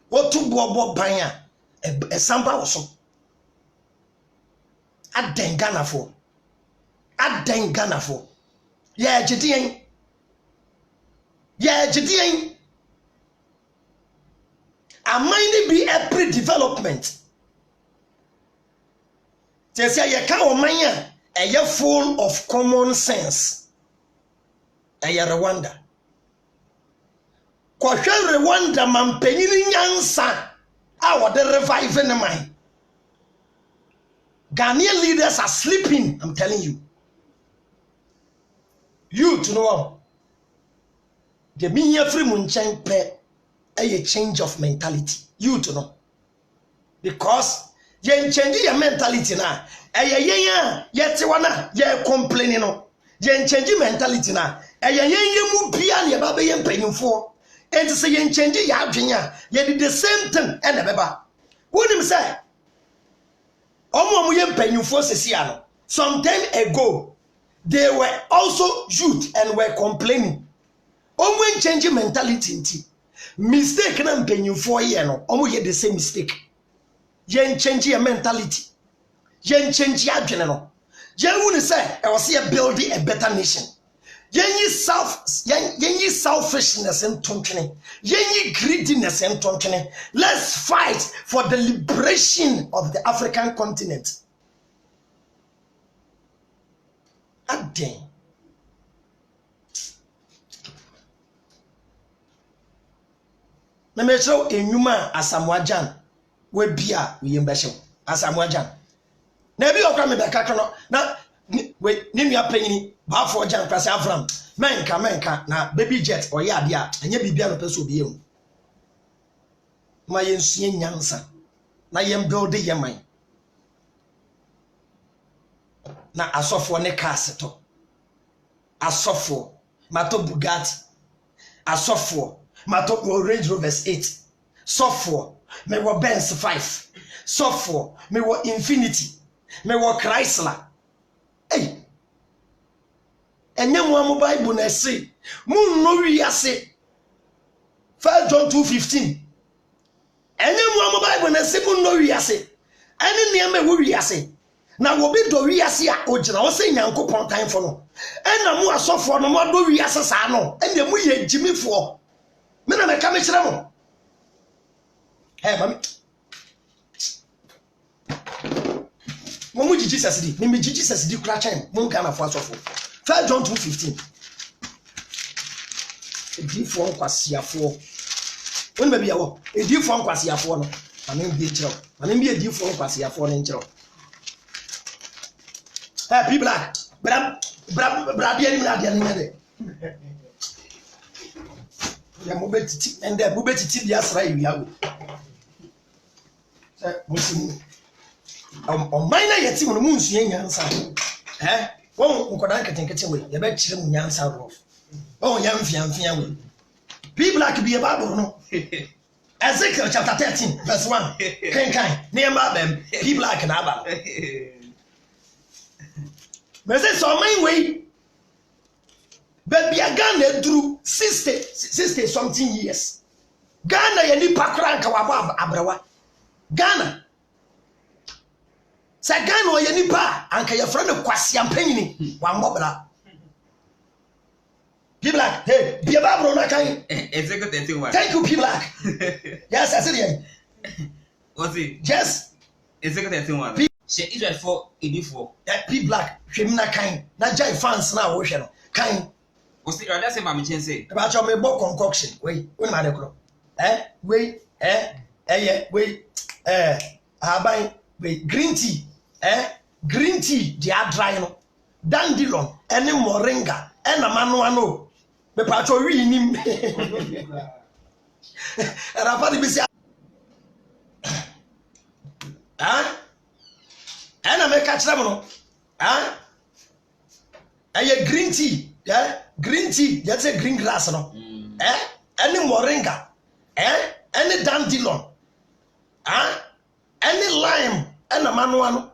Speaker 2: what to bobo banya a samba also at den Ghana for yeah jidien a might be a pre-development they say you can't manya a year full of common sense a year Rwanda kwa Rwanda mampenyini nyansa our the reviving the mind. Ghanaian leaders are sleeping, I'm telling you. You to know the mean free munchan pe a change of mentality. You to know. Because you change your mentality now. Yet wana ye complaining no. yen change mentality na yen mu bia ne ba be yen panyimfo enti se yen change ya adwen a ye did the same thing and e beba wonim say omo yen panyimfo sesi ano some time ago they were also youth and were complaining omo change mentality nti mistake na panyimfo ye no omo ye the same mistake yen change your mentality yen change ya adwen no yen woni say e was here building a better nation yen selfishness and tontwene yen greediness and tontwene. Let's fight for the liberation of the African continent. Adin na me show enwuma Asamoah we bia we yembehye Asamoah na bi okra me be kakra no na we ni nua panyini ba for Jan kwase Avram menka na baby jet oye ade a enye bibia no pese obi ehu ma yensuye nyansa na yem build yeman na asofo ne cars to asofo mato Bugatti asofo mato Range Rover 8 sofo me wo Benz 5 sofo me wo Infinity me wo Chrysler. Hey, enye mo Bible na say mun no wiase 1 John 2:15 enye mo Bible na say mun no wiase ene ne me wo wiase na wo bi do wiase a ogina wo say Nyankopon tan fo no ena mo asofo no mo do wiase sa no ene mo ye jimifo me na me ka me kire mo hey mami Momu Jesus di me Jesus di kura chen mon Ghana fo asofo 1 John 2:15 edifo nkwasiafo woni ba bia wo edifo nkwasiafo no ame bi kire ame bi edifo nkwasiafo no nkire P Black bra bia ni na dia ni de ya mo betiti ende mo betiti dia sra yiawo mo sini minor yeti mo nsuye nyansa won nkodan ketenkete we ye ba kire mu nyansa rof ya mfiamfia we P Black bi e Bible no Ezekiel chapter 13 verse 1 kan ne ma bam P Black na aba me say so main way baby Ghana duru 60 something years Ghana ye ni pakra nka wabo abrawa Ghana sa Ghana ye ni pa anka ye fra ne kwase ampanyini wa mbobra P Black hey be Bible na kan
Speaker 3: Ezekiel 13:1
Speaker 2: thank you P Black yes I said it
Speaker 3: what's it
Speaker 2: yes
Speaker 3: Ezekiel 13:1 she Israel for edifo
Speaker 2: P Black hwem na kan na jai fans na wo hwe no kan
Speaker 3: what's it rather say ma me chen say
Speaker 2: ba cho me bo concoction we ma de kro we we aban we green tea they are dry no dandelion ene moringa ena manu ano me pa cho wi nim era pa di bi sia ena me ka kire mo no green tea green tea you say green grass no ene moringa ene dandelion ene lime ena manu ano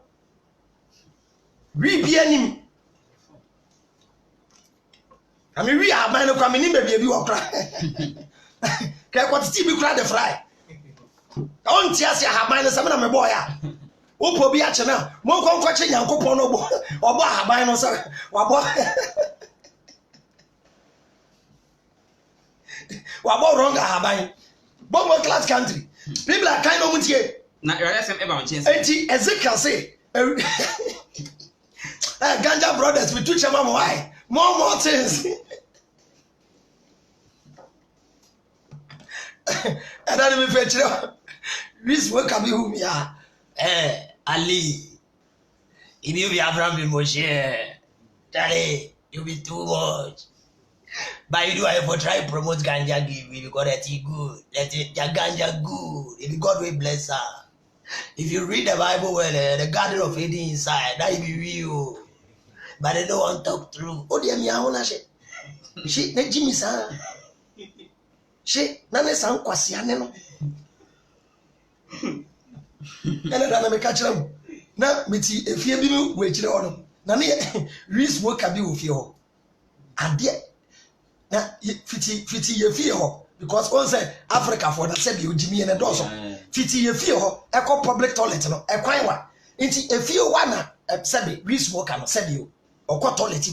Speaker 2: we bi anim ami we aban no kwa meni bebia bi okra ka kwatiti bi kra de fry on ti ase aban no se me na me boy a opo bi a che na mo konkwa che Nyankopon no obo aban no se wabo wrong aban bongo class country people are kind of muntie
Speaker 3: na RSM eba me chen
Speaker 2: say Ezekiel say Ganja brothers we teach them why more things and then we fetch this work abi who me Ali if you be Abraham be Moshe Charlie you be too much but you do I for try promote ganja give because that is good let it ganja good if God will bless her. If you read the Bible well, the Garden of Eden inside, that will be real. but they don't want to talk through. Oh, dear me, I want to say. She, the Jimmy, sir. She, none is Uncle Siano. And I make catch them. Now, if you be waiting on them, Reese work a bill with you. And yet, now, 50 year fear because all say Africa for that said you Jimmy and a dozen 50 year fear echo public toilet no a quite one. If you wanna said Reese work and said you or co toilet.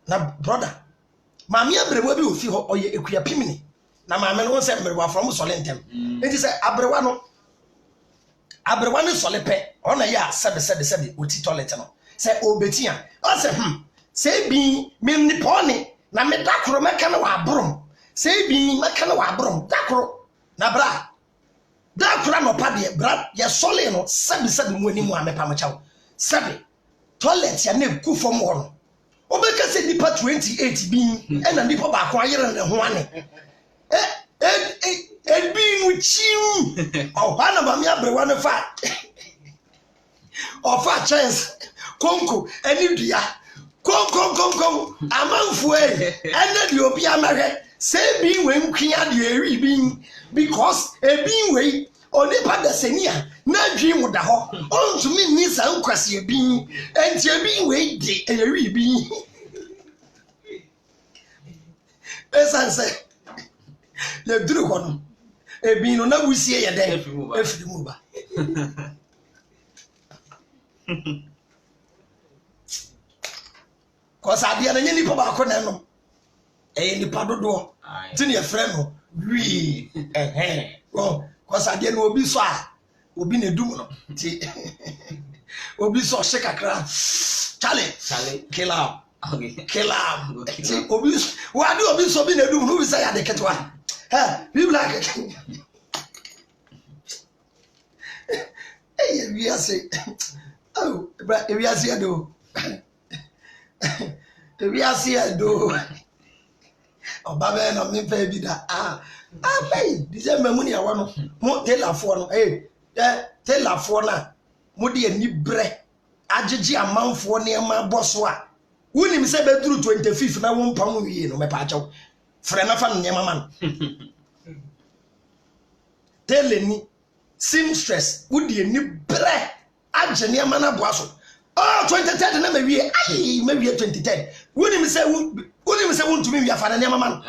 Speaker 2: Now, brother, Mammy, I will be feel or you queer pimney. Now, my man won't send me from Solentem. It is a Abrewano. Abrewano Solepe, on a ya, said with toilet. Say, oh, Bettina. I said, say, be me pony, na me dacro mecano wa broom. Say, be mecano wa broom, dacro, na bra. Dacro no paddy, brat, ya soleno, 7 when you want me pamachow. 7 toilet, ya name good for more. Obeka say nipa 28 being and a nipa back wire and one. And being with you. Oh, Panama, me abre one fat. Or fat chance. Conco, and India. Come. A month away. And then you'll be a married. Say being when Kian being because a being way or nipa the senior. Na dream with the hawk. On to me, Miss Unquassia being and your being way and a being. As I say, you do one. A being on a we see a day if you move. Cause I did any papa conano. Any pado to your friend. We, well, cause I didn't be so. Will be a doom. Will be so shake a crowd. Charlie, kill out. Kill out. Why do you be so being a doom? Who is I the cat one? You like it. Hey, we are saying, oh, but we are saying, do. We are saying, do. Oh, Baba, no, me pay be that. Pay. December money, I want more tell her for hey. Tell her for now. Modi and ni bre. Ajeji amount for near my boss. When him say through 25th, na won't pound ye no me pacho. Friend of an man. Tell me, seamstress, would ye ni bre. Ajenia mana boaso. Oh, 2010, maybe 2010. When him say, to me, we are father man.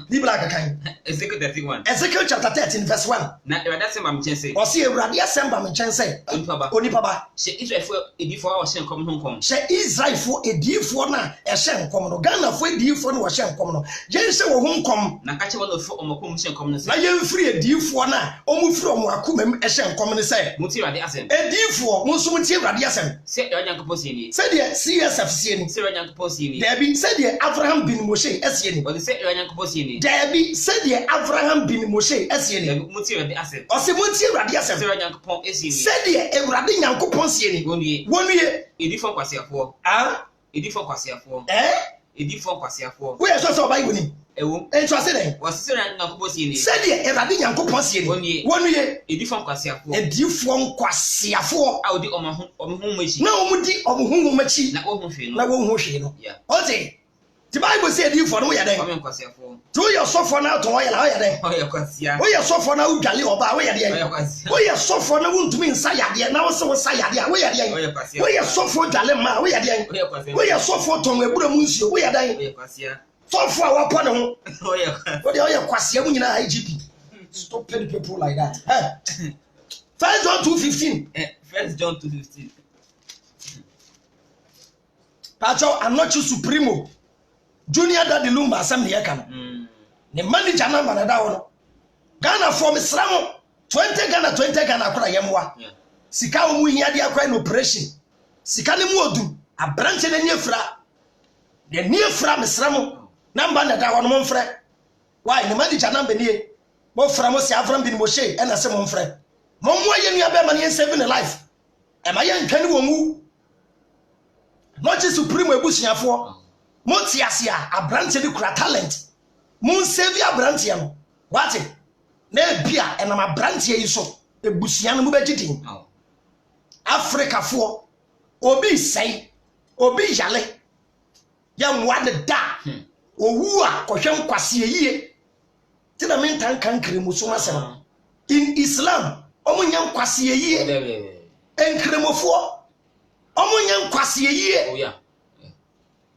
Speaker 2: The black kind.
Speaker 3: Ezekiel 31.
Speaker 2: Ezekiel chapter 13, verse 1.
Speaker 3: Now, that's my chance.
Speaker 2: Or see a radia samba chance. Onipaba.
Speaker 3: She Israel for a D4 or Shem come home.
Speaker 2: She Israel for a D4 na a Shem come. Ghana for a D4 no Shem come. Jense wo home come. Na catch one of Omokum Shem come. Na yen free a D4 na. Omu from Wakum a Shem come say. Mutira the Assem. A D4, Musumuti radiasem. Say your young posini. Say the CSF CN. Say your young posini. Debbie said the Abraham bin Moshe SN. But say your young posini. Debbie said the Abraham bin Moshe SN. Mutira the Assem. Or Simuti radiasem. Say your young pon SN. Said the Eradin Yanko Ponsiani. 1 year. A different Quasia for. Ah? A different Quasia for. Eh? A different Quasia for. Where so by winning? And so I said, was Sir Yankoposini. Said the Eradin Yanko Ponsiani. 1 year. A different Quasia for. A different Quasia for. I'll do on whom we no Mudi of whom much. Na won't who yeah. Ozzy. The Bible said you for no way. To your sofa now to oil. Oh, your sofa now, Gally or Baway. Oh, your sofa now won't mean Sayad. Now so Sayad. We are sofa Dalema. We are sofa Tom Budamus. We are dying. So for our panel. What are your Quasia in IGP? Stop petty people like that. 1 John 2:15.
Speaker 3: 1 John 2:15.
Speaker 2: Pacho, I'm not your supremo. Junior Daddy Lumba Assembly Yakan. The manager number that one. Ghana from Islam 20 Ghana Kura Yamwa. Sika Mui Yadia Crime Operation. Sikani Modu, a branch in the near fra. The near from Islam number that one monfre. Why the manager number near? Both from Avram bin Moshe and a Simon Fred. Momwa Yen Yabeman and 7 alive. Am I young Kenny Womu? Not just supreme bushing for Montiasia, a branch of the talent. Moon Savior Brantian. What it? Ne Pia and I'm a branch here so a Bushian Mubajiting. Africa for Obi say obi yale ya mwa de da owu a kohwem kwase yie ti na mentan kankre muso masem in Islam omunya kwase yie enkremofo omunya kwase yie
Speaker 3: oh yeah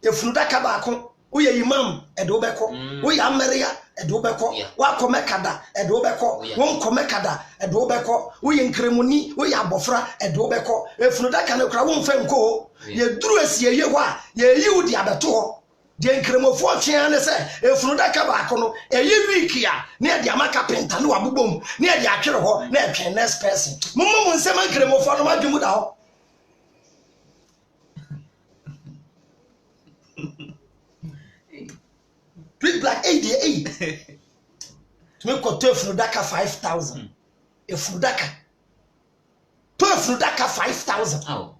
Speaker 2: efunu daka baako wo ye imam ede wo beko wo ya ameria ede wo beko wa komekada ede wo beko won komekada ede wo beko wo ye nkremoni wo ya abofra ede wo beko efunu daka ne kra won fa nko ye duru asie ye ho a ye yi wo di abeto ho de nkremofo atwean ne se efunu daka baako no eye week ya ne de amaka penta ne wabobom ne de atwere ho na etwen next person mummu nsem nkremofo no madwemu da ho Big black 88 to make a 12 daka 5,000 if daka 12 daka 5,000
Speaker 3: oh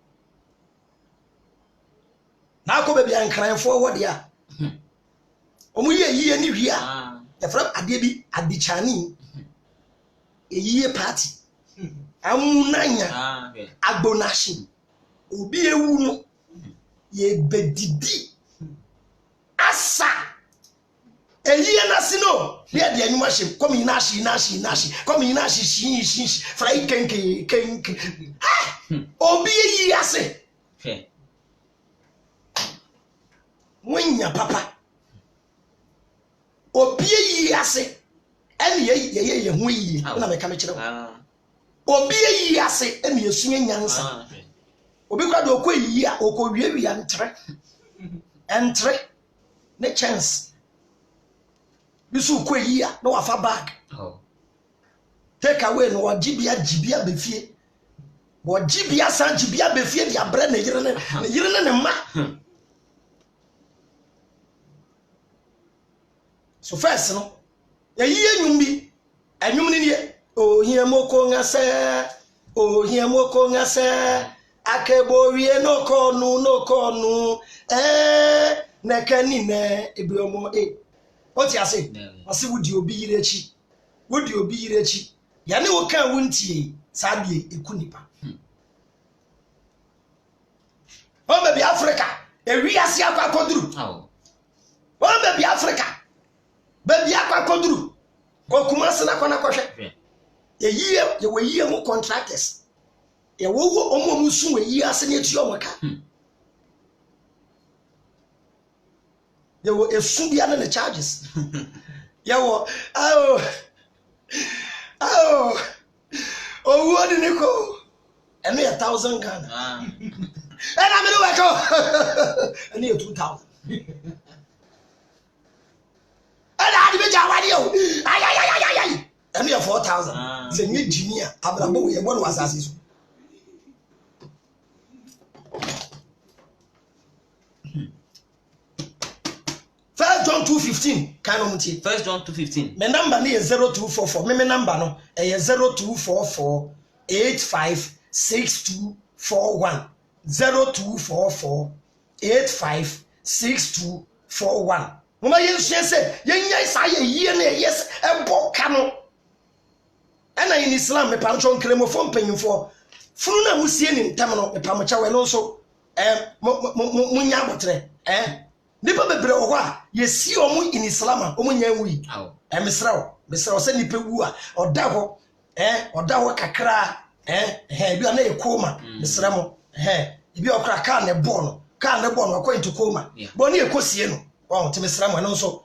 Speaker 2: now ko baby an crying forward ya omu ye ni hia the from ade bi adichani eyiye party amunanya agbonashi obi ewu no ye bedidi asa eyiye na sino be de anuma hye come nashi come nashi shi fry kenke obi eyi ase wanya papa obi eyi ase ene ye hu yi na me ka me kire obi eyi ase ene yesu nyansa obi kwa do ko yi a okowiewi entre ne chance bisu ko yi a no afa bag take away no jibia befie wo jibia san jibia befie dia bre ne yire ne ma so first no ya yi enyum bi enyum ni ne ohia moko ngase akebo wie no konu nekani ne ebiomo what you say wasi wudi obi yire chi ya ne wo kan wuntie sabie ekunipa o be bi Africa ewi ase akwa koduru o be bi Africa be bi akwa koduru ko kuma se na kwana kohwe ye we yie mu contractors ye wo omo musu we yie ase ne tuo maka Yo, if Subia and the charges. Yo, oh, what did you go? And me 1,000 Ghana. And I'm in the work. And you 2,000. And I did a radio. And me 4,000. The new junior, Abraham, one was as 1 John 2:15 kind of mutie
Speaker 3: 1 John 2:15
Speaker 2: my number is 0244 me number no 0244 856241 0244 856241 mama yensu say yenya isa ye na yes ebo ka no ena in Islam me pancho nkremofo mpanyimfo funu na musie ni ntam no me pamocha we no so munya abotre nipa bebre wo a yesi omu in Islam omu nya wi mesrawo se nipa wu a oda ho kakra bi na e koma mesramo bi okra ka ne bo no akwantu koma bo ne ekosie no wo te mesramo no so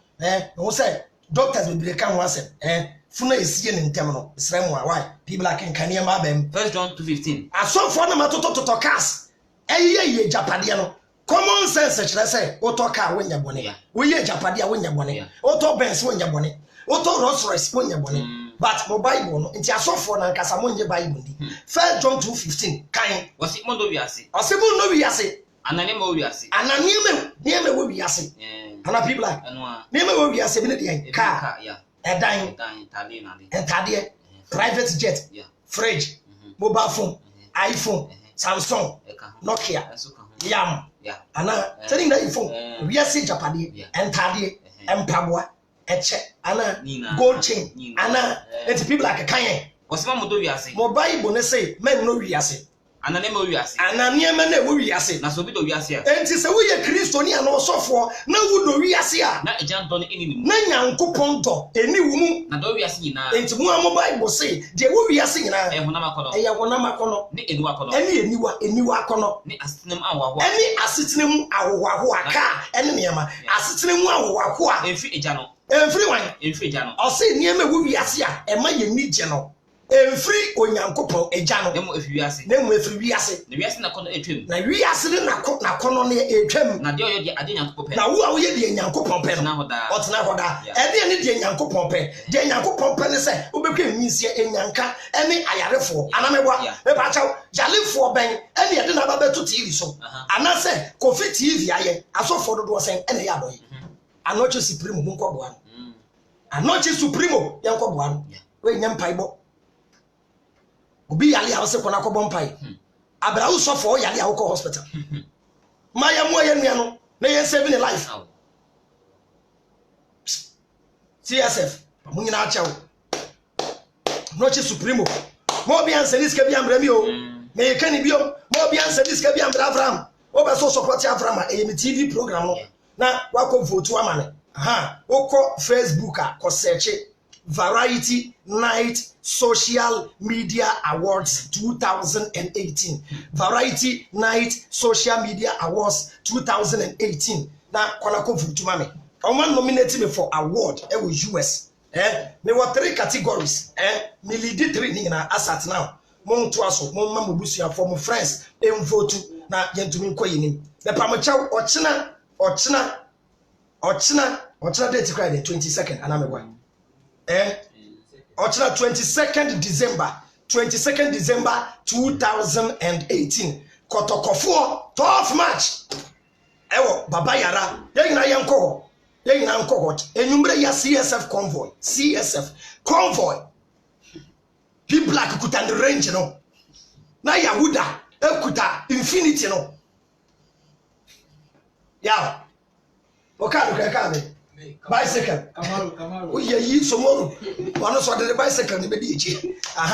Speaker 2: no say doctors bebre ka ho asem funa esie ne ntem no mesramo a why people like nkania ma bam
Speaker 3: 1 John 2:15
Speaker 2: asofo na matoto cars ye japade no common sense chere say oto car wonya bone we ye japade a wonya bone oto Benz wonya bone oto Rolls Royce wonya bone but mo Bible no nti asofo na nkasa monye Bible ndi 1 John 2:15 kan
Speaker 3: wasi mo do wiase
Speaker 2: osibu no wiase
Speaker 3: anani mo wiase
Speaker 2: nieme wo wiase ana people like nieme wo wiase bi ne de car edan tade private jet fridge mobile phone iPhone Samsung Nokia yam ana telling that phone wiase japade entade empaboa eche ana gold chain ana let people like kan
Speaker 3: wasi mo do wiase
Speaker 2: mo Bible ne say men no wiase
Speaker 3: Anane mo wiase.
Speaker 2: Ananiema na wo wiase.
Speaker 3: Na so bi do wiase a.
Speaker 2: Enti se wo ye Kristo ni ana osofo na wo do wiase a.
Speaker 3: Na ejan do ne eni ni mu.
Speaker 2: Na Nyankopɔn dɔ eni wo mu.
Speaker 3: Na do wiase nyina.
Speaker 2: Enti mu amo Bible say de wo wiase nyina.
Speaker 3: Honam akono.
Speaker 2: Eye honam akono.
Speaker 3: Ne eniwa akono.
Speaker 2: Eniwa akono.
Speaker 3: Ne asetenam awoaho.
Speaker 2: Eni asetenam awoaho aka eni niema. Asetenam awoaho a.
Speaker 3: Emfi eja no.
Speaker 2: Emfiri wan?
Speaker 3: Emfi eja no.
Speaker 2: Ɔse niema wo wiase a ema ye ni gye no. Emfiri Onyankopɔn eja no.
Speaker 3: Nemu efi wiase.
Speaker 2: Nemu efi wiase.
Speaker 3: Ne wiase na kono etwem.
Speaker 2: Na wiase ne na kono ne etwem.
Speaker 3: Na de oyo de ade Nyankopɔn pɛ.
Speaker 2: Na wo a wo ye de Nyankopɔn pɛ no. Ɔtena hoda. Ɛde ne de Nyankopɔn pɛ. De Nyankopɔn pɛ ne sɛ obekwa nyisie enyanka ene ayarefo. Anamebwa. Mepa chaw jalefo ben ene yɛde na ba beto TV so. Anase Kofi TV aye. Asofo dodo sen ene ya boy. Anoche Supremo mu nkɔboa no. Anoche Supremo yɛ nkɔboa no. We nyam paibo. Obi yale a wose kona kɔbɔ mpai. Abra wo sɔfo yale a wo kɔ hospital. Maya mo ye nua no na ye saving life. CSF mo nyina akyɛw. Anoche Supremo. Mo bi ansa diska bi amra mi o. Me ye kani biom. Mo bi ansa diska bi amra Abraham. Wo be so support Abraham e me TV program no. Na wa ko vote amane. Aha, wo kɔ Facebook a ko search Variety Night Social Media Awards 2018. Variety Night Social Media Awards 2018. Na kona ko vote mame. Oman nominate me for award e wo US. Me were 3 categories. Me lead 3 ni na asat now. Mon to aso, mon mamu busia for mo friends em vote na yentumi nko yinim. Me pamocha ochina date cry the 22nd anamegwa. Ochina 22nd December 2018. Kotokofo 12 March. Ewo baba yara. Yeyina yenko. Yeyina nko. Enyumbre ya CSF convoy. People like kuta the range no. Na Yahuda ekuta infinity no. Ya. Okado kaka bicycle. Kamaru. Oye yi somoru. Wano so de bicycle ni be di echi.